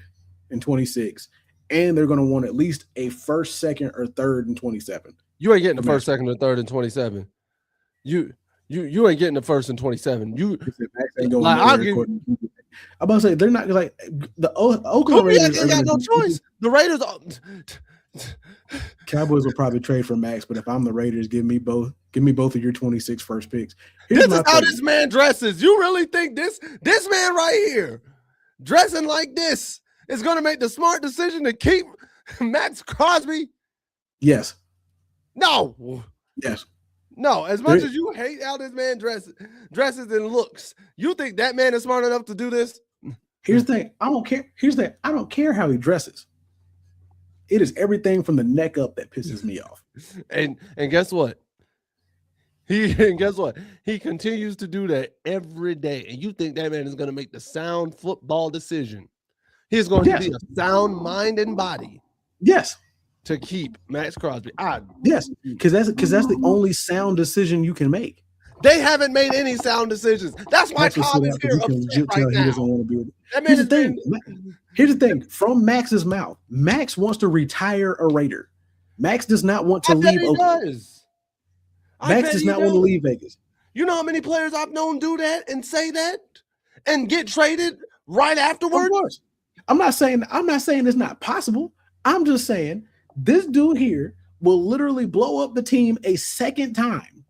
in 26, and they're gonna want at least a first, second, or third in 27. You ain't getting the first, second, or third in 27. You ain't getting the first in 27. I'm about to say they're not like the Oakland Raiders. They got no choice. The Raiders. Cowboys will probably trade for Max, but if I'm the Raiders, give me both of your 26 first picks. This is how this man dresses. You really think this man right here dressing like this is going to make the smart decision to keep Max Crosby? Yes. No. Yes. No. As much as you hate how this man dresses and looks, you think that man is smart enough to do this? Here's the thing. I don't care. I don't care how he dresses. It is everything from the neck up that pisses me off. And guess what? He continues to do that every day. And you think that man is going to make the sound football decision? He's going to be a sound mind and body. Yes. To keep Max Crosby. Yes, because that's the only sound decision you can make. They haven't made any sound decisions. That's why Cobb is here upset right now. He doesn't want to be with it. Here's the thing. From Max's mouth, Max wants to retire a Raider. Max does not want to leave Oakland. Max does not want to leave Vegas. You know how many players I've known do that and say that and get traded right afterwards? Of course. I'm not saying it's not possible. I'm just saying this dude here will literally blow up the team a second time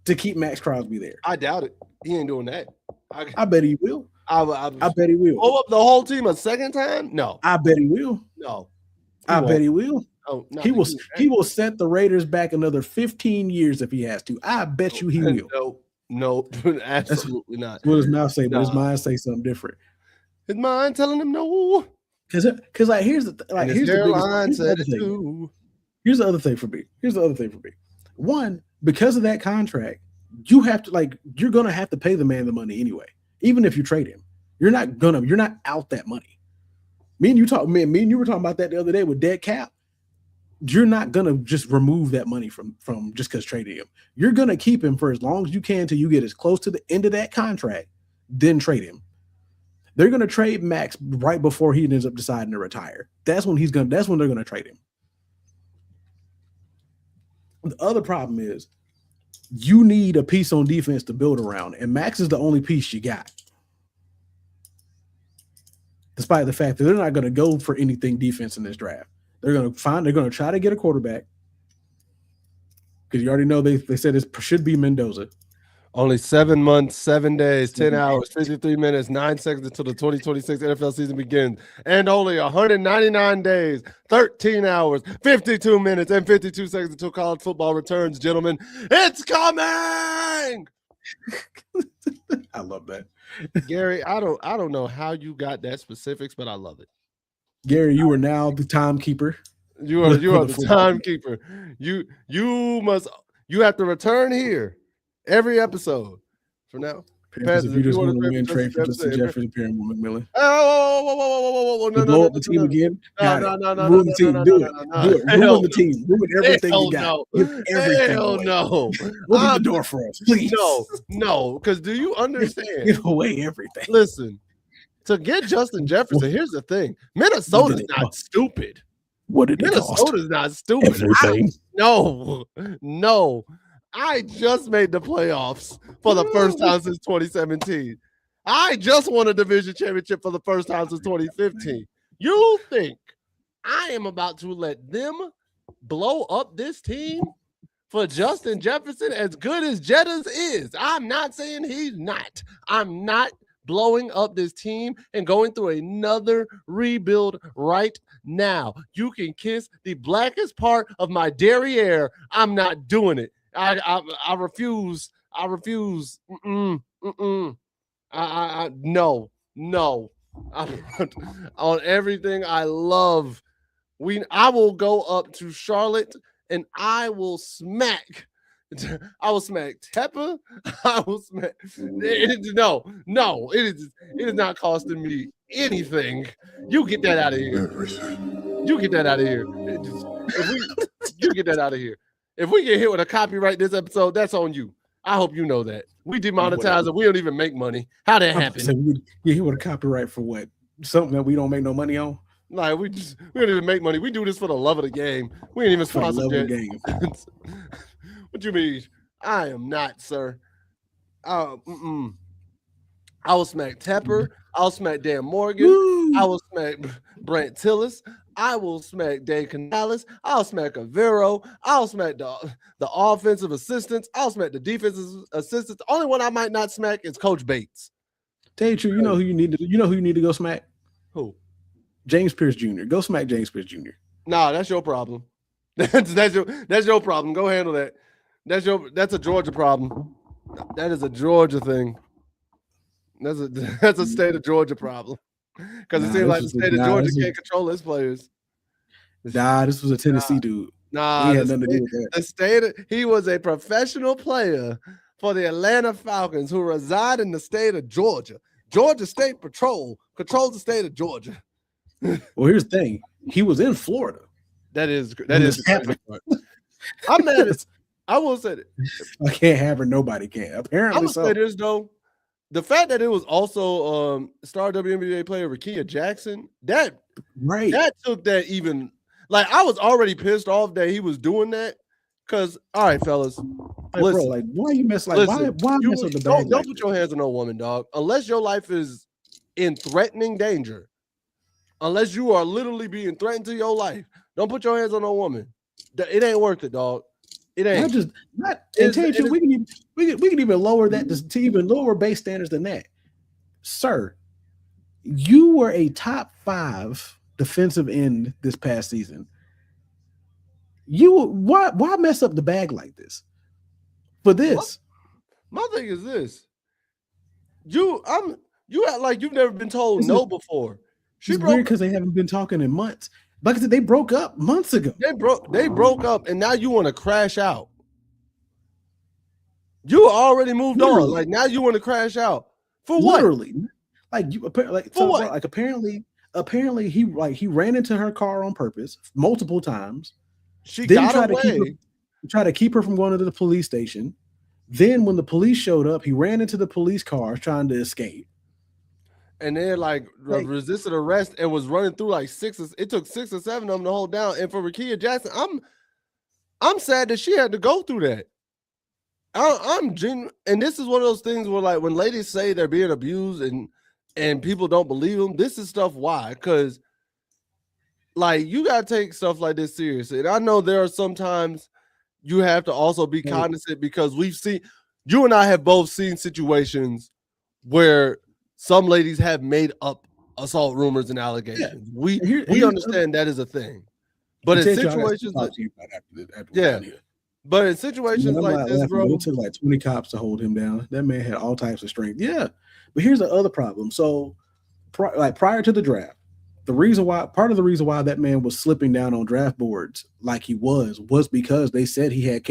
to keep Max Crosby there. I doubt it. He ain't doing that. I bet he will. I bet he will. Blow up the whole team a second time? No. I bet he will. No. I bet he will. Oh, he will set the Raiders back another 15 years if he has to. I bet you he will. No, absolutely not. What his mouth say, but his mind say something different. His mind telling him no. Because like here's the other thing for me. One, because of that contract, you have to you're gonna have to pay the man the money anyway. Even if you trade him, you're not out that money. Me and you were talking about that the other day with dead cap. You're not gonna just remove that money from just because trading him. You're gonna keep him for as long as you can till you get as close to the end of that contract, then trade him. They're gonna trade Max right before he ends up deciding to retire. That's when they're gonna trade him. The other problem is you need a piece on defense to build around, and Max is the only piece you got. Despite the fact that they're not gonna go for anything defense in this draft. They're going to try to get a quarterback because you already know they said it should be Mendoza. Only 7 months, 7 days, 10 hours, 53 minutes, 9 seconds until the 2026 NFL season begins. And only 199 days, 13 hours, 52 minutes, and 52 seconds until college football returns, gentlemen. It's coming! I love that. Gary, I don't know how you got that specifics, but I love it. Gary, you are now the timekeeper. You are the timekeeper. You have to return here every episode from now. Panthers, if you just want to win, trade for Justin Jefferson, Perrin, Willie. Whoa. No. Blow up the team again? No. Ruin the team. Do it. Ruin the team. Ruin everything you got. Hell no. Open the door for us, please. No. Because do you understand? Give away everything. Listen. To get Justin Jefferson, here's the thing. Minnesota's not stupid. What did it cost? Minnesota's not stupid. Everything. No. I just made the playoffs for the first time since 2017. I just won a division championship for the first time since 2015. You think I am about to let them blow up this team for Justin Jefferson, as good as Jettas is? I'm not saying he's not. I'm not blowing up this team and going through another rebuild right now. You can kiss the blackest part of my derriere. I'm not doing it. I refuse. I refuse. No. On everything I love. I will go up to Charlotte and I will smack Tepper. I will smack. No. It is not costing me anything. You get that out of here. You get that out of here. You get that out of here. If we get hit with a copyright this episode, that's on you. I hope you know that. We demonetize it. We don't even make money. How that happen? So we get hit with a copyright for what? Something that we don't make no money on? Like we don't even make money. We do this for the love of the game. We ain't even sponsored yet. What you mean? I am not, sir. I will smack Tepper. I'll smack Dan Morgan. Woo! I will smack Brant Tillis. I will smack Dave Canales. I'll smack Avero. I'll smack the offensive assistants. I'll smack the defensive assistants. The only one I might not smack is Coach Bates. Tell you true, you know who you need to go smack? Who? James Pierce Jr. Go smack James Pierce Jr. Nah, that's your problem. That's your problem. Go handle that. That's a Georgia problem. That is a Georgia thing. That's a state of Georgia problem. Because it seems like the state of Georgia can't control its players. This was a Tennessee dude. He had nothing to do with that. He was a professional player for the Atlanta Falcons who reside in the state of Georgia. Georgia State Patrol controls the state of Georgia. Well, here's the thing. He was in Florida. That is the part. I'm mad at I will say that. I can't have her. Nobody can. Apparently, I will say this though. The fact that it was also star WNBA player Rickea Jackson, that took that even like I was already pissed off that he was doing that. Cause all right, fellas, listen, bro, like why you mess like why mess with the bag? Don't put your hands on no woman, dog. Unless your life is in threatening danger, unless you are literally being threatened to your life, don't put your hands on no woman. It ain't worth it, dog. It ain't. We can even lower that to even lower base standards than that, sir. You were a top 5 defensive end this past season. Why mess up the bag like this? For this, my thing is this: you act like you've never been told no before. It's weird because they haven't been talking in months. Like I said, they broke up months ago. They broke up, and now you want to crash out. You already moved on. Like now you want to crash out for what? Literally, like you like for what? Like apparently he ran into her car on purpose multiple times. She got away. Tried to keep her from going to the police station. Then when the police showed up, he ran into the police car trying to escape. And then resisted arrest and was running through it took 6 or 7 of them to hold down. And for Rickea Jackson, I'm sad that she had to go through that. And this is one of those things where like when ladies say they're being abused and people don't believe them, this is stuff why? Because like you gotta take stuff like this seriously. And I know there are sometimes you have to also be cognizant because you and I have both seen situations where some ladies have made up assault rumors and allegations. Yeah. We understand that is a thing. But in situations but in situations like this, bro, it took like 20 cops to hold him down. That man had all types of strength. Yeah. But here's the other problem. So prior to the draft, part of the reason why that man was slipping down on draft boards like he was because they said he had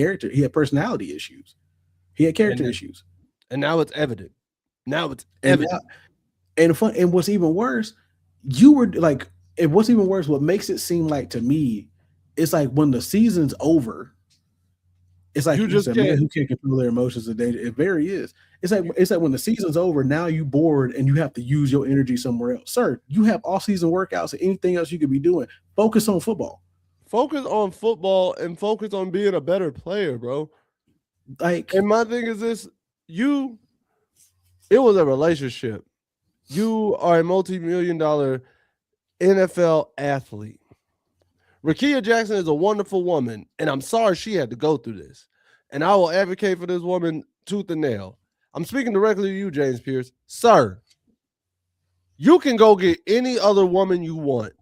personality issues. He had character issues. And now it's evident. And what's even worse, what makes it seem like to me, it's like when the season's over, it's like you just man who can't control their emotions and danger. It very is. It's like when the season's over, now you bored and you have to use your energy somewhere else. Sir, you have off-season workouts and anything else you could be doing. Focus on football. Focus on football and focus on being a better player, bro. Like, and my thing is this: it was a relationship. You are a multi-million-dollar NFL athlete. Rakia Jackson is a wonderful woman, and I'm sorry she had to go through this. And I will advocate for this woman tooth and nail. I'm speaking directly to you, James Pierce. Sir, you can go get any other woman you want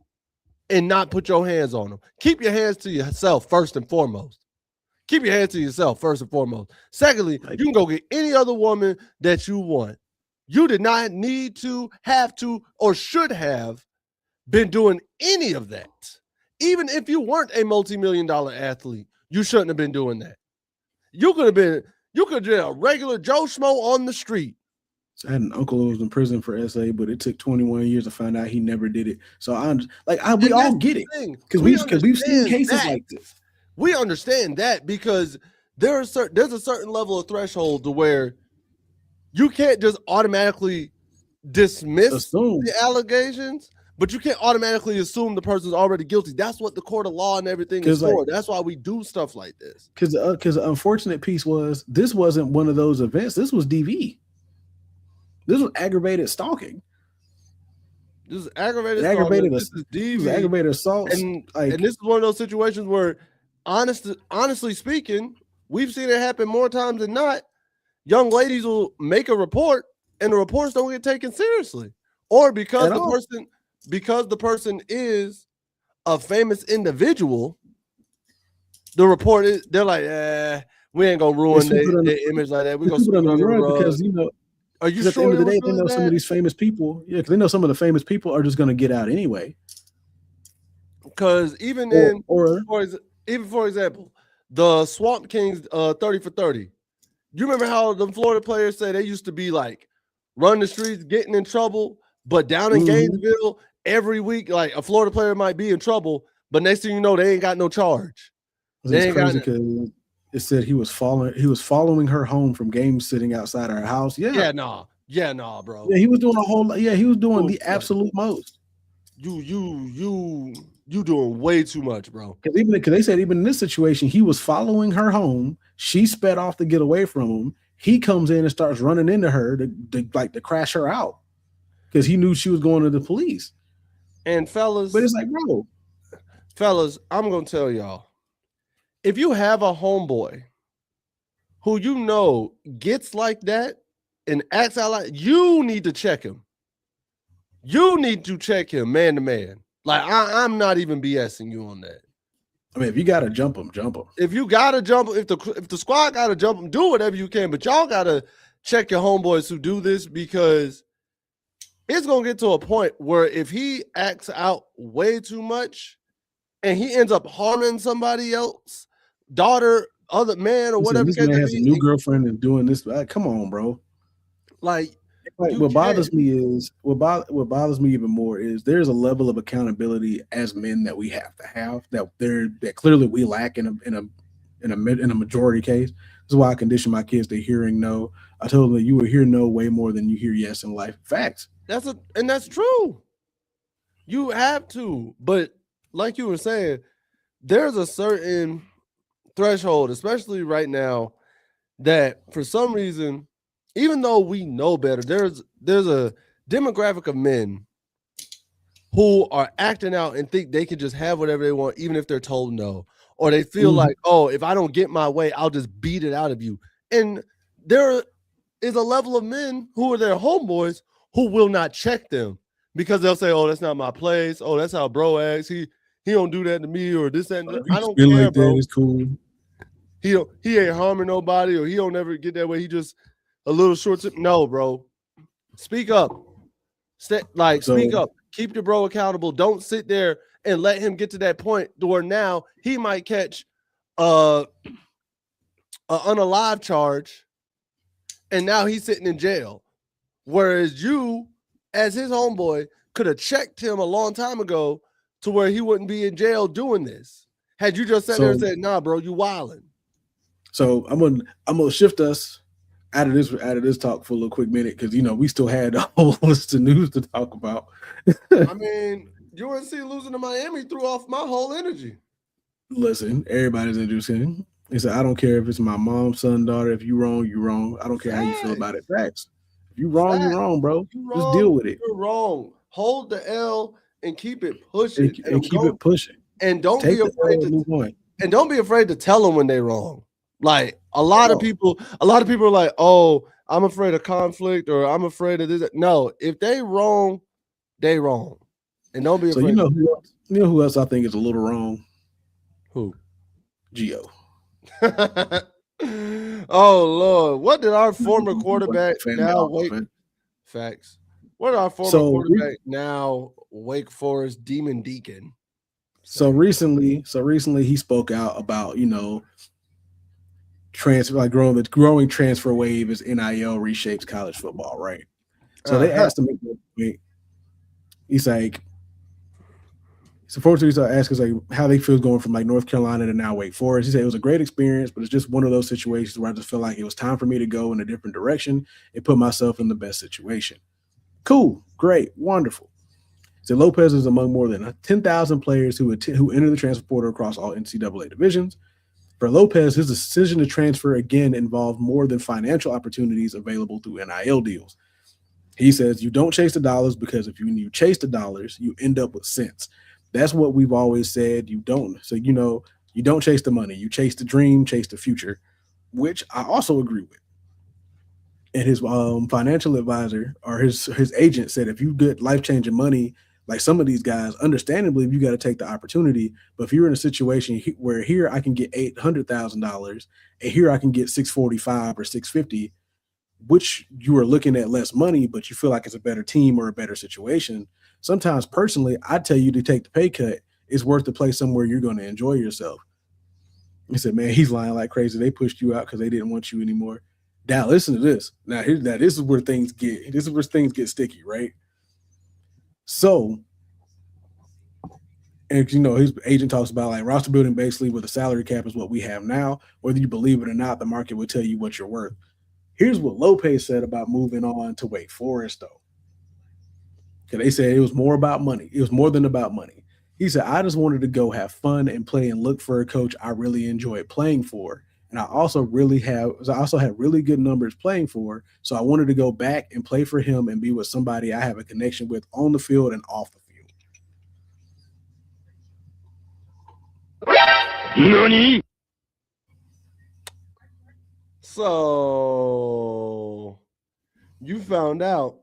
and not put your hands on them. Keep your hands to yourself first and foremost. Keep your hands to yourself first and foremost. Secondly, you can go get any other woman that you want. You did not need to, have to, or should have been doing any of that. Even if you weren't a multi-million-dollar athlete, you shouldn't have been doing that. You could have been a regular Joe Schmo on the street. So I had an uncle who was in prison for SA, but it took 21 years to find out he never did it. So we all get it because we've seen cases like this. We understand that because there's a certain level of threshold to where you can't just automatically dismiss the allegations, but you can't automatically assume the person's already guilty. That's what the court of law and everything is for. That's why we do stuff like this. Because the unfortunate piece was this wasn't one of those events. This was DV. This was aggravated stalking. This is aggravated stalking. This is DV. This is aggravated assault. And this is one of those situations where, honestly speaking, we've seen it happen more times than not. Young ladies will make a report, and the reports don't get taken seriously, or because the person is a famous individual, the report is they're like, we ain't gonna ruin their image like that. We're gonna put it on the rug because are you at the end of the day, they know some of these famous people. Yeah, because they know some of the famous people are just gonna get out anyway. Because for example, the Swamp Kings 30 for 30. You remember how the Florida players say they used to be like run the streets, getting in trouble, but down in Gainesville every week, like a Florida player might be in trouble, but next thing you know, they ain't got no charge. It's crazy because it said he was following her home from games sitting outside our house. Yeah, nah, bro. Yeah, he was doing he was doing the absolute most. You doing way too much, bro. Because they said even in this situation, he was following her home. She sped off to get away from him. He comes in and starts running into her to crash her out because he knew she was going to the police. And fellas, but it's like, bro, I'm gonna tell y'all, if you have a homeboy who you know gets like that and acts out like, you need to check him. You need to check him man to man. Like, I'm not even BSing you on that. I mean, if you gotta jump him, jump him. If you gotta jump him, if the squad gotta jump him, do whatever you can. But y'all gotta check your homeboys who do this, because it's gonna get to a point where if he acts out way too much and he ends up harming somebody else, daughter, other man, or whatever. This man has a new girlfriend and doing this. Come on, bro. Like what bothers me even more is there's a level of accountability as men that we have to have that clearly we lack in a majority case. This is why I condition my kids to hearing no. I told them that you will hear no way more than you hear yes in life. Facts. That's true. You have to, but like you were saying, there's a certain threshold, especially right now, that for some reason, even though we know better, there's a demographic of men who are acting out and think they can just have whatever they want, even if they're told no, or they feel like, oh, if I don't get my way, I'll just beat it out of you. And there is a level of men who are their homeboys who will not check them because they'll say, oh, that's not my place. Oh, that's how bro acts. He don't do that to me, or this and that. I don't care, like bro. It's cool. He ain't harming nobody, or he don't never get that way. He just a little short tip. No, bro. Speak up. Speak up. Keep your bro accountable. Don't sit there and let him get to that point where now he might catch an unalive charge, and now he's sitting in jail. Whereas you, as his homeboy, could have checked him a long time ago to where he wouldn't be in jail doing this. Had you just sat there and said, nah, bro, you wildin'. So I'm gonna shift us out of this talk for a little quick minute, because we still had a whole list of news to talk about. I mean, UNC losing to Miami threw off my whole energy. Listen, everybody's interesting. He said, I don't care if it's my mom, son, daughter. If you wrong, you wrong. I don't care how you feel about it. Facts. If you wrong, you wrong, bro. You Just wrong, deal with it. you're wrong. Hold the L and keep it pushing. And keep it pushing. And don't Take be afraid to move on. And don't be afraid to tell them when they're wrong. Like a lot of people are like, oh, I'm afraid of conflict or I'm afraid of this. No, if they wrong, they wrong. And don't be afraid. So you know who else I think is a little wrong? Who? Gio. Oh Lord. What did our former quarterback now Facts. What did our former quarterback now Wake Forest Demon Deacon? So recently he spoke out about, transfer, like the growing transfer wave as NIL reshapes college football, right? So they asked him, he's like, supposedly asked us like how they feel going from like North Carolina to now Wake Forest. He said it was a great experience, but it's just one of those situations where I just feel like it was time for me to go in a different direction and put myself in the best situation. Cool, great, wonderful. So Lopez is among more than 10,000 players who enter the transfer portal across all NCAA divisions. For Lopez, his decision to transfer again involved more than financial opportunities available through NIL deals. He says you don't chase the dollars because if you chase the dollars, you end up with cents. That's what we've always said. You don't. So, you don't chase the money. You chase the dream, chase the future, which I also agree with. And his financial advisor or his agent said if you get life-changing money, like some of these guys, understandably, you got to take the opportunity. But if you're in a situation where here I can get $800,000 and here I can get $645 or $650, which you are looking at less money, but you feel like it's a better team or a better situation. Sometimes personally, I tell you to take the pay cut. It's worth to play somewhere you're going to enjoy yourself. He said, man, he's lying like crazy. They pushed you out because they didn't want you anymore. Now listen to this. Now this is where things get sticky, right? So, and his agent talks about like roster building basically with a salary cap is what we have now. Whether you believe it or not, the market will tell you what you're worth. Here's what Lopez said about moving on to Wake Forest, though. Because they said it was more about money. It was more than about money. He said, I just wanted to go have fun and play and look for a coach I really enjoyed playing for. And I also had really good numbers playing for. So I wanted to go back and play for him and be with somebody I have a connection with on the field and off the field. NANI? So you found out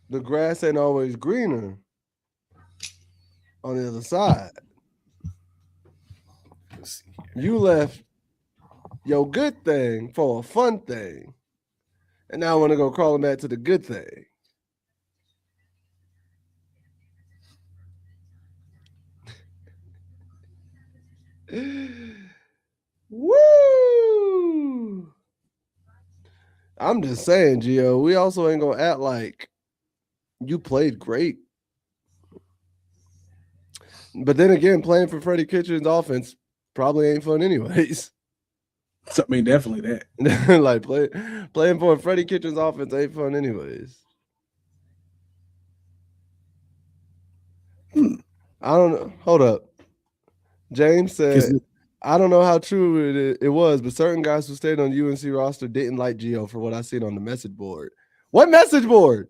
the grass ain't always greener on the other side. You left your good thing for a fun thing. And now I want to go crawling back to the good thing. Woo! I'm just saying, Gio, we also ain't gonna act like you played great. But then again, playing for Freddie Kitchens' offense probably ain't fun anyways. So, I mean, definitely that. Like playing for Freddie Kitchens' offense ain't fun anyways. I don't know. Hold up. James said, I don't know how true it was, but certain guys who stayed on UNC roster didn't like Gio for what I seen on the message board. What message board?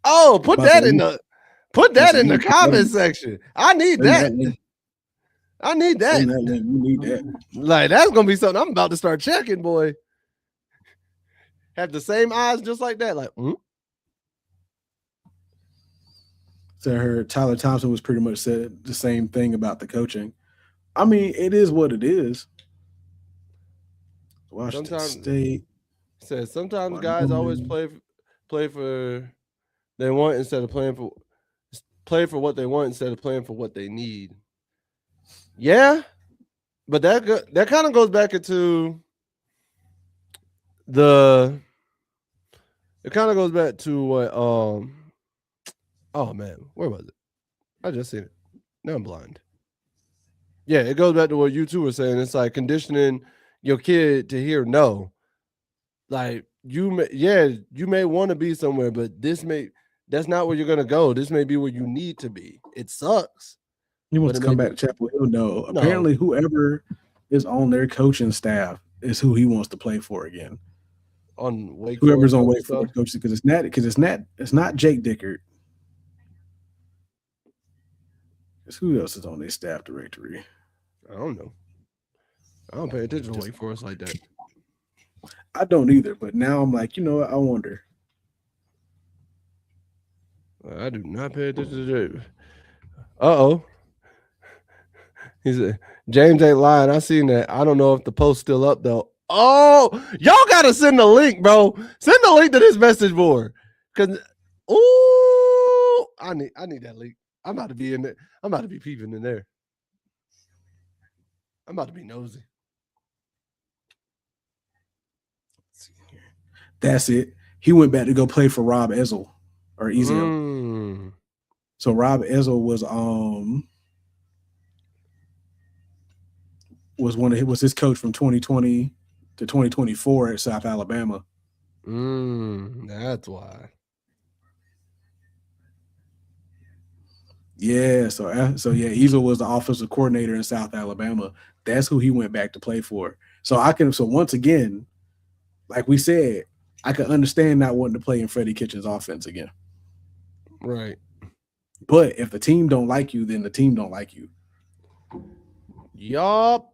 Oh, put that in the comment section. I need that. I need that. You need that. Like, that's gonna be something I'm about to start checking, boy. Have the same eyes just like that. Like, So I heard Tyler Thompson was pretty much said the same thing about the coaching. I mean, it is what it is. Washington State says sometimes guys always play for they want instead of play for what they want instead of playing for what they need. Yeah, but that kind of goes back into it kind of goes back to what oh man, where was it? I just seen it. Now I'm blind. Yeah, it goes back to what you two were saying. It's like conditioning your kid to hear no. Like you may want to be somewhere, but that's not where you're gonna go. This may be where you need to be. It sucks. He wants to come back to Chapel Hill. No, apparently whoever is on their coaching staff is who he wants to play for again. On Wake Whoever's Forest on Wake Forest coaches, because it's not Jake Dickert. Because who else is on their staff directory? I don't know. I don't pay attention to Wake Forest like that. I don't either, but now I'm like, you know what? I wonder. I do not pay attention to that. Uh-oh. He said, James ain't lying. I seen that. I don't know if the post's still up, though. Oh, y'all got to send the link, bro. Send the link to this message board. Because, ooh, I need that link. I'm about to be in there. I'm about to be peeping in there. I'm about to be nosy. That's it. He went back to go play for Rob Ezel or Ezel. So Rob Ezel was his coach from 2020 to 2024 at South Alabama. That's why. Yeah, so Ezel was the offensive coordinator in South Alabama. That's who he went back to play for. So once again, like we said, I can understand not wanting to play in Freddie Kitchens' offense again. Right. But if the team don't like you, then the team don't like you. Yup.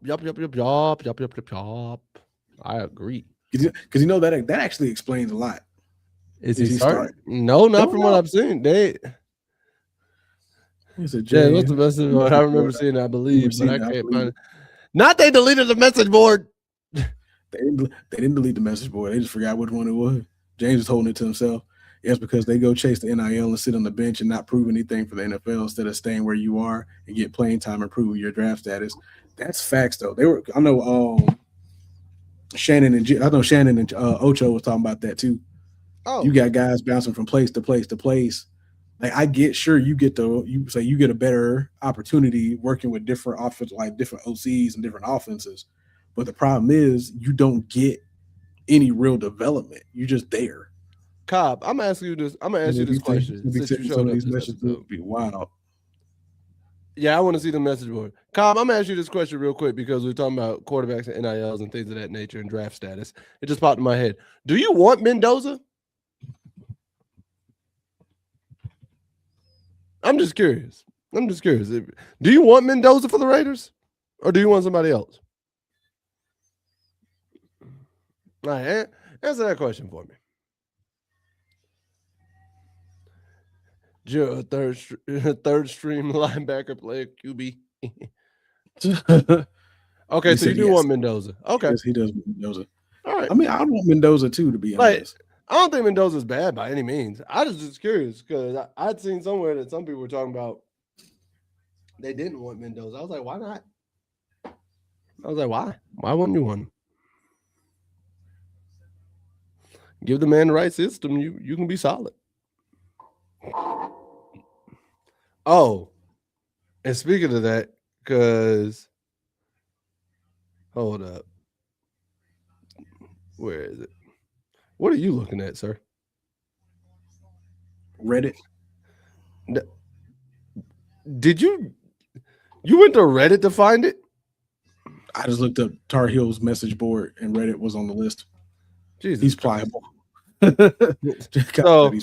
I agree. Because that actually explains a lot. Is he starting? No, not from what I've seen. What's the message board? I remember seeing it, I believe, but I can't find it. Not they deleted the message board. They didn't delete the message board. They just forgot which one it was. James was holding it to himself. It's because they go chase the NIL and sit on the bench and not prove anything for the NFL instead of staying where you are and get playing time and prove your draft status. That's facts, though. Shannon and Ocho was talking about that too. Oh, you got guys bouncing from place to place to place. Like I get, sure, you get a better opportunity working with different offenses, like different OCs and different offenses. But the problem is you don't get any real development. You're just there. Cobb, I'm asking you this. I'm gonna ask you this question. Some of these messages would be wild. Yeah, I want to see the message board. Cobb, I'm gonna ask you this question real quick because we're talking about quarterbacks and NILs and things of that nature and draft status. It just popped in my head. Do you want Mendoza? I'm just curious. Do you want Mendoza for the Raiders, or do you want somebody else? All right, answer that question for me. You're a third stream linebacker player, QB. Okay, so you do want Mendoza. Okay. Yes, he does want Mendoza. All right. I mean, I want Mendoza too, to be honest. I don't think Mendoza's bad by any means. I was just curious because I'd seen somewhere that some people were talking about they didn't want Mendoza. I was like, why not? I was like, why? Why wouldn't you want him? Give the man the right system. You can be solid. Oh, and speaking of that, because hold up. Where is it? What are you looking at, sir? Reddit. Did you went to Reddit to find it? I just looked up Tar Heels message board and Reddit was on the list. Jesus, he's pliable. He's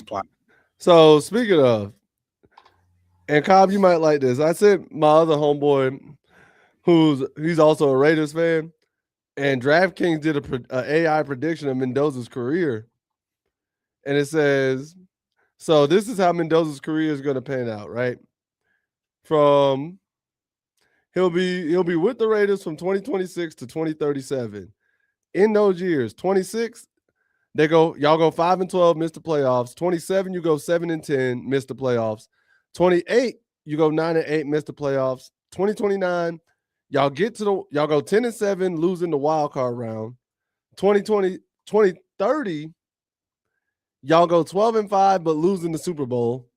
pliable. So speaking of, and Cobb, you might like this. I sent my other homeboy, he's also a Raiders fan, and DraftKings did a AI prediction of Mendoza's career, and it says, so this is how Mendoza's career is going to pan out, right? From he'll be with the Raiders from 2026 to 2037. In those years, 26, y'all go 5-12, miss the playoffs. 27, you go 7-10, miss the playoffs. 28, you go 9-8, miss the playoffs. 2029, y'all go 10-7, losing the wild card round. 2030, y'all go 12-5, but losing the Super Bowl.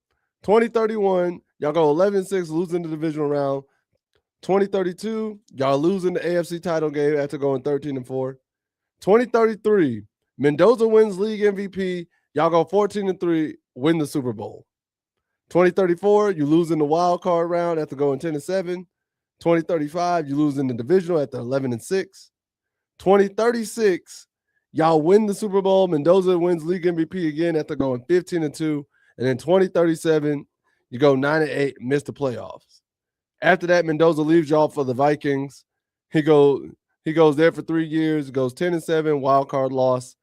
2031, y'all go 11-6, losing the divisional round. 2032, y'all losing the AFC title game after going 13-4. 2033, Mendoza wins league MVP. Y'all go 14-3, win the Super Bowl. 2034, you lose in the wild card round after going 10-7. 2035, you lose in the divisional at the 11-6. 2036, y'all win the Super Bowl. Mendoza wins league MVP again after going 15-2. And then 2037, you go 9-8, miss the playoffs. After that, Mendoza leaves y'all for the Vikings. He goes there for 3 years, goes 10-7, wild card loss,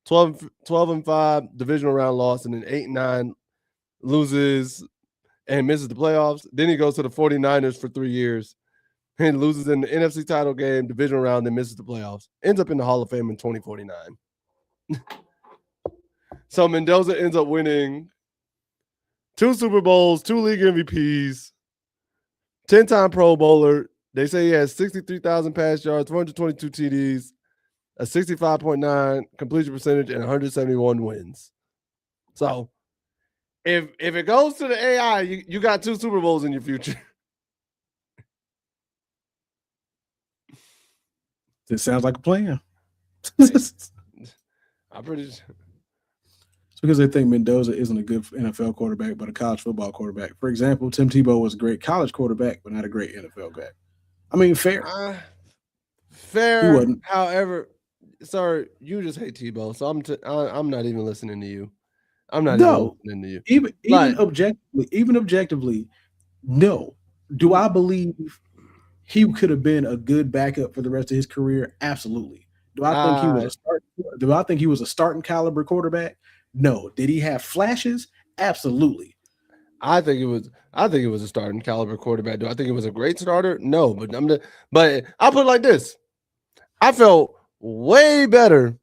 12-5, divisional round loss, and then 8-9, loses and misses the playoffs. Then he goes to the 49ers for 3 years and loses in the NFC title game, divisional round, and misses the playoffs. Ends up in the Hall of Fame in 2049. So Mendoza ends up winning 2 Super Bowls, 2 league MVPs, 10-time Pro Bowler. They say he has 63,000 pass yards, 422 TDs, a 65.9 completion percentage, and 171 wins. So if it goes to the AI, you got 2 Super Bowls in your future. This sounds like a plan. I'm pretty sure. It's because they think Mendoza isn't a good NFL quarterback, but a college football quarterback. For example, Tim Tebow was a great college quarterback, but not a great NFL guy. I mean, fair. Fair. He wasn't. However, sorry, you just hate Tebow, so I'm not even listening to you. I'm not even listening to you. Even objectively, no. Do I believe he could have been a good backup for the rest of his career? Absolutely. Do I think he was a starting caliber quarterback? No. Did he have flashes? Absolutely. I think it was a starting caliber quarterback. Do I think it was a great starter? No, but I'll put it like this. I felt way better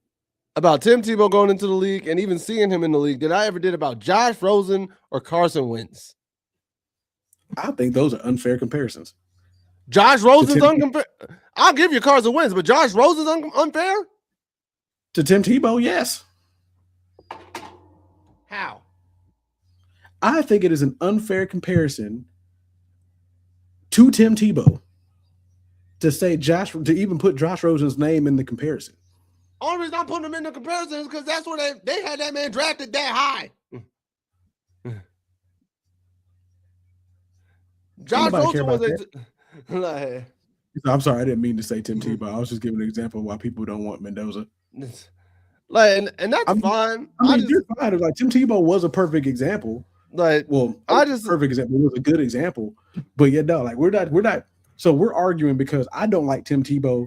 about Tim Tebow going into the league and even seeing him in the league than I ever did about Josh Rosen or Carson Wentz. I think those are unfair comparisons. Josh Rosen's unfair. I'll give you Carson Wentz, but Josh Rosen's unfair? To Tim Tebow, yes. How? I think it is an unfair comparison to Tim Tebow to even put Josh Rosen's name in the comparison. Only reason I'm putting him in the comparison is because that's where they had that man drafted that high. Josh Rosen was I'm sorry, I didn't mean to say Tim Tebow. I was just giving an example of why people don't want Mendoza. And that's fine. You're fine. Like Tim Tebow was a perfect example. Perfect example. It was a good example. But yeah, no, like we're not. So we're arguing because I don't like Tim Tebow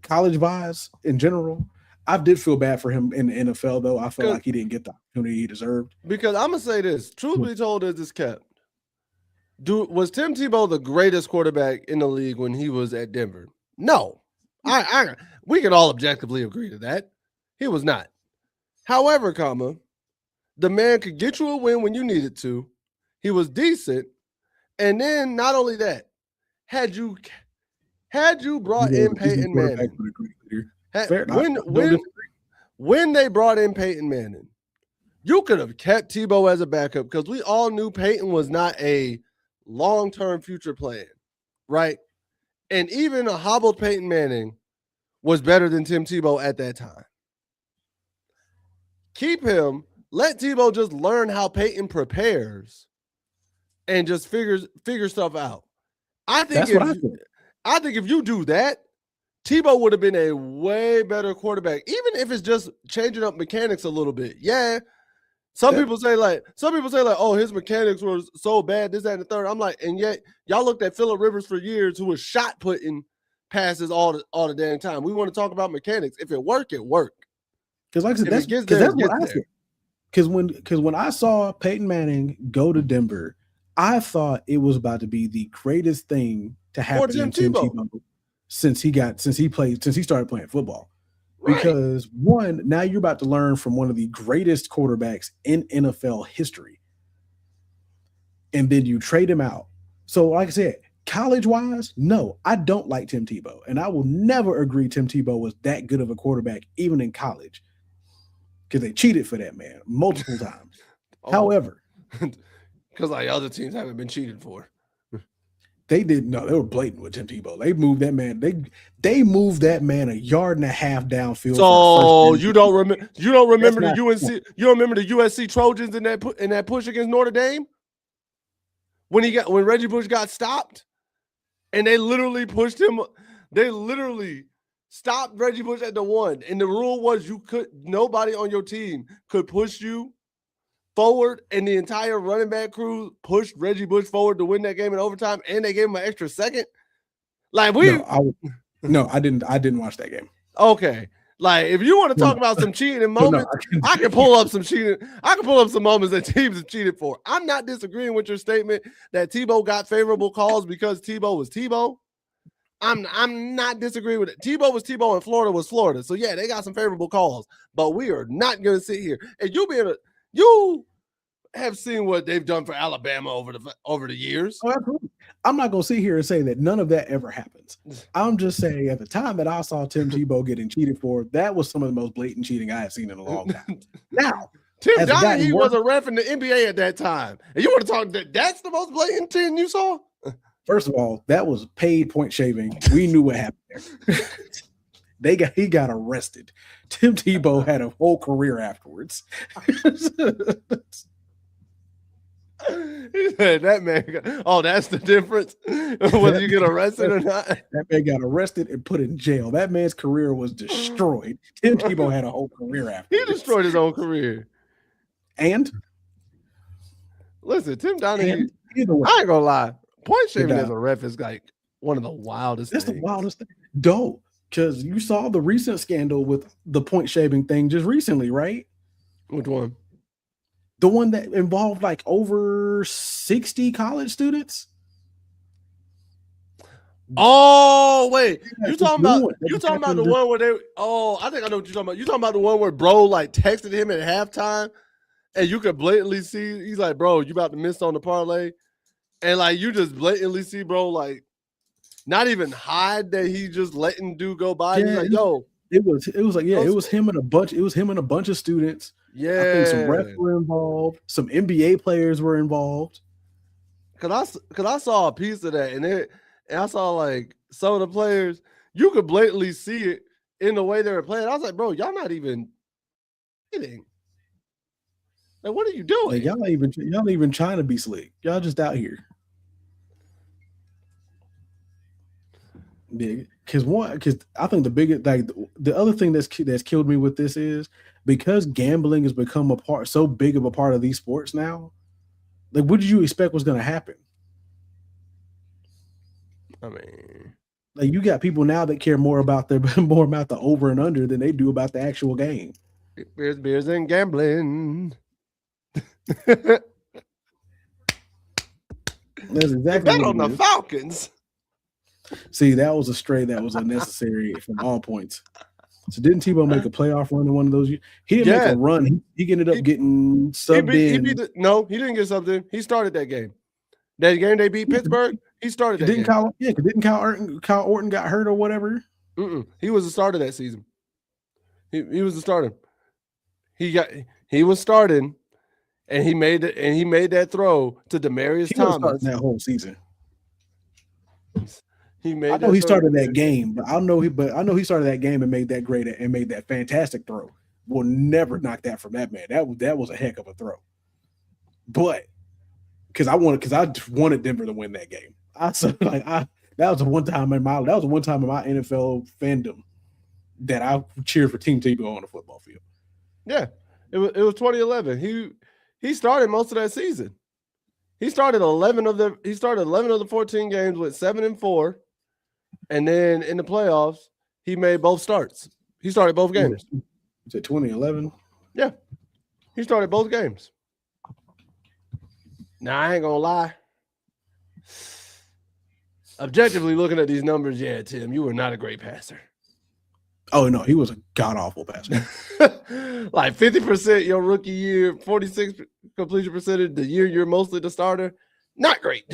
college-wise in general. I did feel bad for him in the NFL, though. I felt like he didn't get the opportunity he deserved. Because I'm gonna say this: truth be told, is this kept. Was Tim Tebow the greatest quarterback in the league when he was at Denver? No. We can all objectively agree to that. He was not. However, the man could get you a win when you needed to. He was decent. And then not only that, had you brought in Peyton Manning, when they brought in Peyton Manning, you could have kept Tebow as a backup because we all knew Peyton was not a long-term future plan, right? And even a hobbled Peyton Manning was better than Tim Tebow at that time. Keep him. Let Tebow just learn how Peyton prepares and just figure stuff out. I think if you do that, Tebow would have been a way better quarterback, even if it's just changing up mechanics a little bit. Yeah. Some people say like, oh, his mechanics were so bad, this, that, and the third. I'm like, and yet y'all looked at Phillip Rivers for years, who was shot putting passes all the damn time. We want to talk about mechanics. If it work, it work. Because like I said, that's what I said. Because when I saw Peyton Manning go to Denver, I thought it was about to be the greatest thing to happen to Tim Tebow since he started playing football. Right. Because one, now you're about to learn from one of the greatest quarterbacks in NFL history. And then you trade him out. So like I said, college-wise, no, I don't like Tim Tebow. And I will never agree Tim Tebow was that good of a quarterback, even in college. Because they cheated for that man multiple times. However, because like other teams haven't been cheated for. They didn't know. They were blatant with Tim Tebow. They moved that man. They moved that man 1.5 yards downfield. So you don't remember the UNC. You don't remember the USC Trojans in that push against Notre Dame when Reggie Bush got stopped. and they literally pushed him. They literally stopped Reggie Bush at the 1. And the rule was nobody on your team could push you forward, and the entire running back crew pushed Reggie Bush forward to win that game in overtime, and they gave him an extra second. Like no, I didn't watch that game. Okay. Like, if you want to talk about some cheating in moments, I can pull up some cheating. I can pull up some moments that teams have cheated for. I'm not disagreeing with your statement that Tebow got favorable calls because Tebow was Tebow. I'm not disagreeing with it. Tebow was Tebow and Florida was Florida. So yeah, they got some favorable calls, but we are not going to sit here and you have seen what they've done for Alabama over the years. Oh, absolutely. I'm not going to sit here and say that none of that ever happens. I'm just saying at the time that I saw Tim Tebow getting cheated for, that was some of the most blatant cheating I have seen in a long time. Now, Tim Donaghy was a ref in the NBA at that time. And you want to talk that's the most blatant thing you saw? First of all, that was paid point shaving. We knew what happened there. He got arrested. Tim Tebow had a whole career afterwards. He said that man that's the difference whether you get arrested or not. That man got arrested and put in jail. That man's career was destroyed. Tim Tebow had a whole career afterwards. He destroyed his own career. And listen, Tim Donaghy, I ain't gonna lie. Point shaving as a ref is like one of the wildest things. That's the wildest thing. Dope. Because you saw the recent scandal with the point shaving thing just recently, right? Which one? The one that involved like over 60 college students. Oh, wait. You talking about the one where I think I know what you're talking about. You talking about the one where bro like texted him at halftime and you could blatantly see he's like, bro, you about to miss on the parlay. And like you just blatantly see bro like not even hide that he just letting dude go by. Yeah, he's like, yo. It was him and a bunch of students. Yeah. I think some refs were involved, some NBA players were involved. Cause I saw a piece of that and I saw like some of the players, you could blatantly see it in the way they were playing. I was like, bro, y'all not even kidding. Like, what are you doing? Like, y'all not even trying to be slick. Y'all just out here. Yeah, because I think the biggest, like the other thing that's killed me with this is because gambling has become so big of a part of these sports now. Like, what did you expect was going to happen? I mean, like you got people now that care more about the over and under than they do about the actual game. Beers, and gambling. That's exactly bet on the Falcons. See, that was unnecessary from all points. So didn't Tebow make a playoff run in one of those years? He didn't make a run. He ended up getting subbed in. No, he didn't get subbed in. He started that game. That game they beat Pittsburgh, he started that game. Didn't Kyle Orton got hurt or whatever? He was the starter that season. He was the starter. He was starting, and he made that throw to Demaryius Thomas that whole season. He made. I know he started that game, but I know he started that game and made that fantastic throw. We'll never knock that from that man. That was a heck of a throw. But because I wanted Denver to win that game. That was the one time in my NFL fandom that I cheered for Team Tebow on the football field. Yeah, it was 2011. He started most of that season. He started 11 of the 14 games with 7-4. And then in the playoffs, he made both starts. He started both games. Is it 2011? Yeah. He started both games. Now, I ain't going to lie. Objectively looking at these numbers, yeah, Tim, you were not a great passer. Oh, no, he was a god-awful passer. Like 50% your rookie year, 46 completion percentage the year you're mostly the starter. Not great.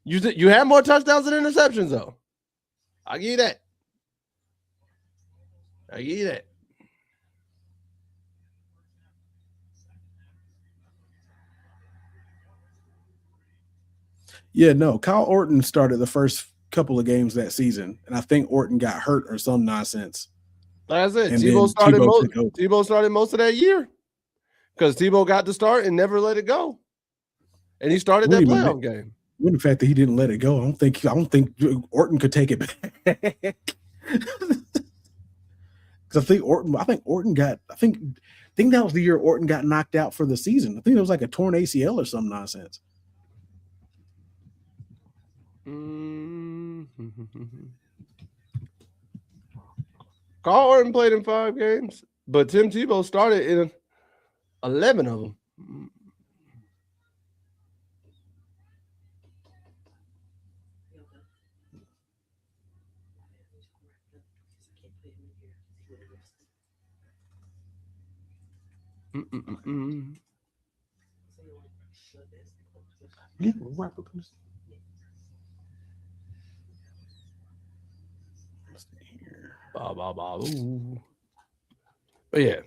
You had more touchdowns than interceptions, though. I'll give you that. Yeah, no, Kyle Orton started the first couple of games that season, and I think Orton got hurt or some nonsense. Like I said, Tebow started most of that year because Tebow got the start and never let it go. And he started that playoff game. With the fact that he didn't let it go, I don't think Orton could take it back. Because I think Orton got. I think that was the year Orton got knocked out for the season. I think it was like a torn ACL or some nonsense. Carl Orton played in 5 games, but Tim Tebow started in 11 of them. But yeah,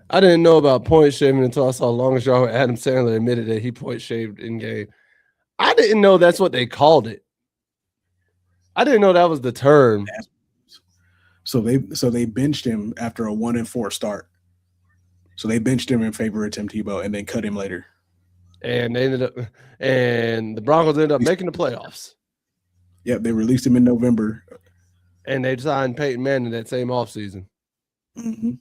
I didn't know about point shaving until I saw Longest Yard where Adam Sandler admitted that he point shaved in game. I didn't know that's what they called it. I didn't know that was the term. So they benched him after a 1-4 start. So they benched him in favor of Tim Tebow and then cut him later. And the Broncos ended up making the playoffs. Yep, they released him in November. And they signed Peyton Manning that same offseason. Mm-hmm.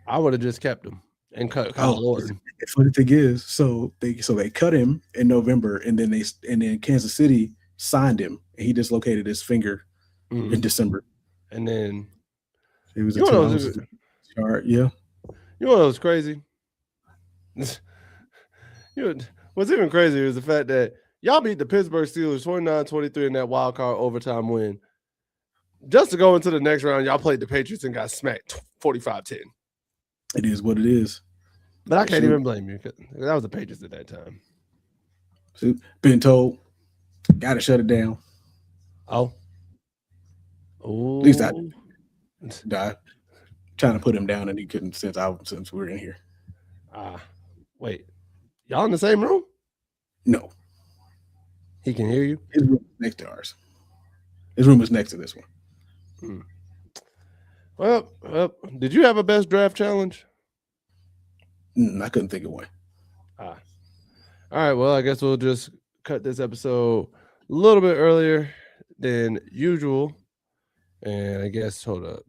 I would have just kept him and cut Kyle Orton. The funny thing is, so they cut him in November, and then Kansas City signed him, and he dislocated his finger in December. And then it was yeah. You know what was crazy? What's even crazier is the fact that y'all beat the Pittsburgh Steelers 29-23 in that wild card overtime win. Just to go into the next round, y'all played the Patriots and got smacked 45-10. It is what it is. But I can't even blame you, because that was the Patriots at that time. So, been told, got to shut it down. Oh. At least I trying to put him down, and he couldn't since we're in here. Wait. Y'all in the same room? No. He can hear you? His room is next to ours. His room is next to this one. Well, did you have a best draft challenge? I couldn't think of one. All right. Well, I guess we'll just cut this episode a little bit earlier than usual. And I guess, hold up.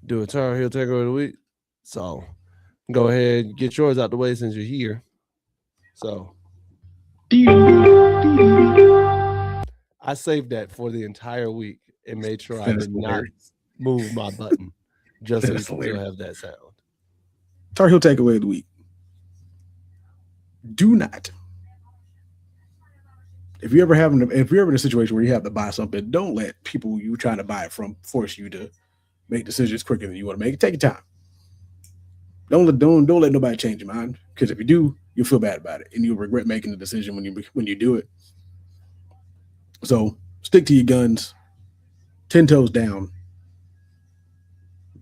Do a Tar Heel Takeaway of the Week. So go ahead and get yours out the way since you're here. So I saved that for the entire week and made sure I did not move my button just so you can still have that sound. Tar Heel Takeaway of the Week. Do not. If you're ever in a situation where you have to buy something, don't let people you trying to buy it from force you to make decisions quicker than you want to make it. Take your time. Don't let nobody change your mind, because if you do, you'll feel bad about it and you'll regret making the decision when you do it. So stick to your guns, 10 toes down.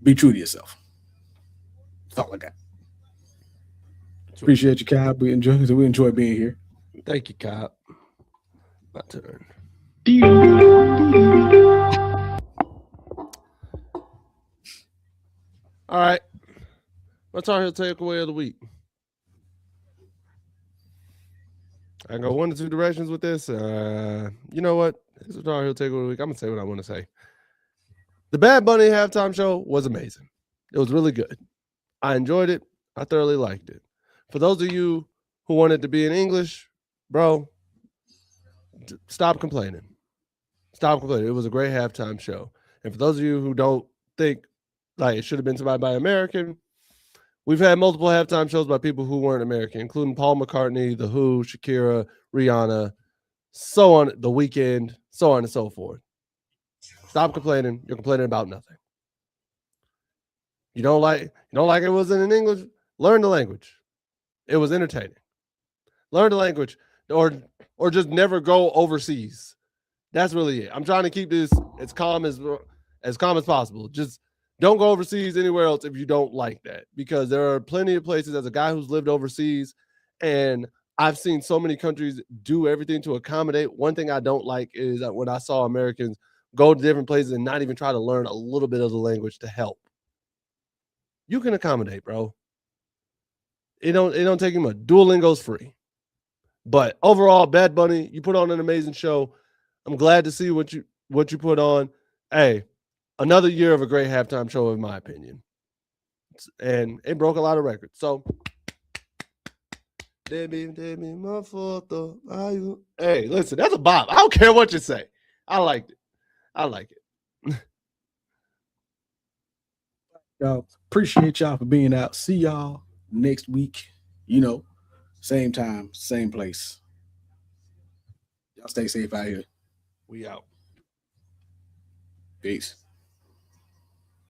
Be true to yourself. That's all I got. Appreciate you, Kyle. We enjoy being here. Thank you, Kyle. My turn. All right. What's our takeaway of the week? I can go one of two directions with this. You know what? This is our takeaway of the week. I'm going to say what I want to say. The Bad Bunny halftime show was amazing. It was really good. I enjoyed it. I thoroughly liked it. For those of you who want it to be in English, bro, stop complaining. Stop complaining. It was a great halftime show. And for those of you who don't think like it should have been somebody by American, we've had multiple halftime shows by people who weren't American, including Paul McCartney, The Who, Shakira, Rihanna, so on, The Weeknd, so on and so forth. Stop complaining. You're complaining about nothing. You don't like it wasn't in English? Learn the language. It was entertaining. Learn the language, or just never go overseas. That's really it. I'm trying to keep this as calm as possible. Just don't go overseas anywhere else if you don't like that, because there are plenty of places. As a guy who's lived overseas, and I've seen so many countries do everything to accommodate. One thing I don't like is that when I saw Americans go to different places and not even try to learn a little bit of the language to help. You can accommodate, bro. it don't take him much. Duolingo's free. But overall, Bad Bunny, you put on an amazing show. I'm glad to see what you put on. Hey, another year of a great halftime show, in my opinion. And it broke a lot of records. So, hey, listen, that's a bop. I don't care what you say. I liked it. I like it. Y'all, appreciate y'all for being out. See y'all next week. Same time, same place. Y'all stay safe out here. We out. Peace.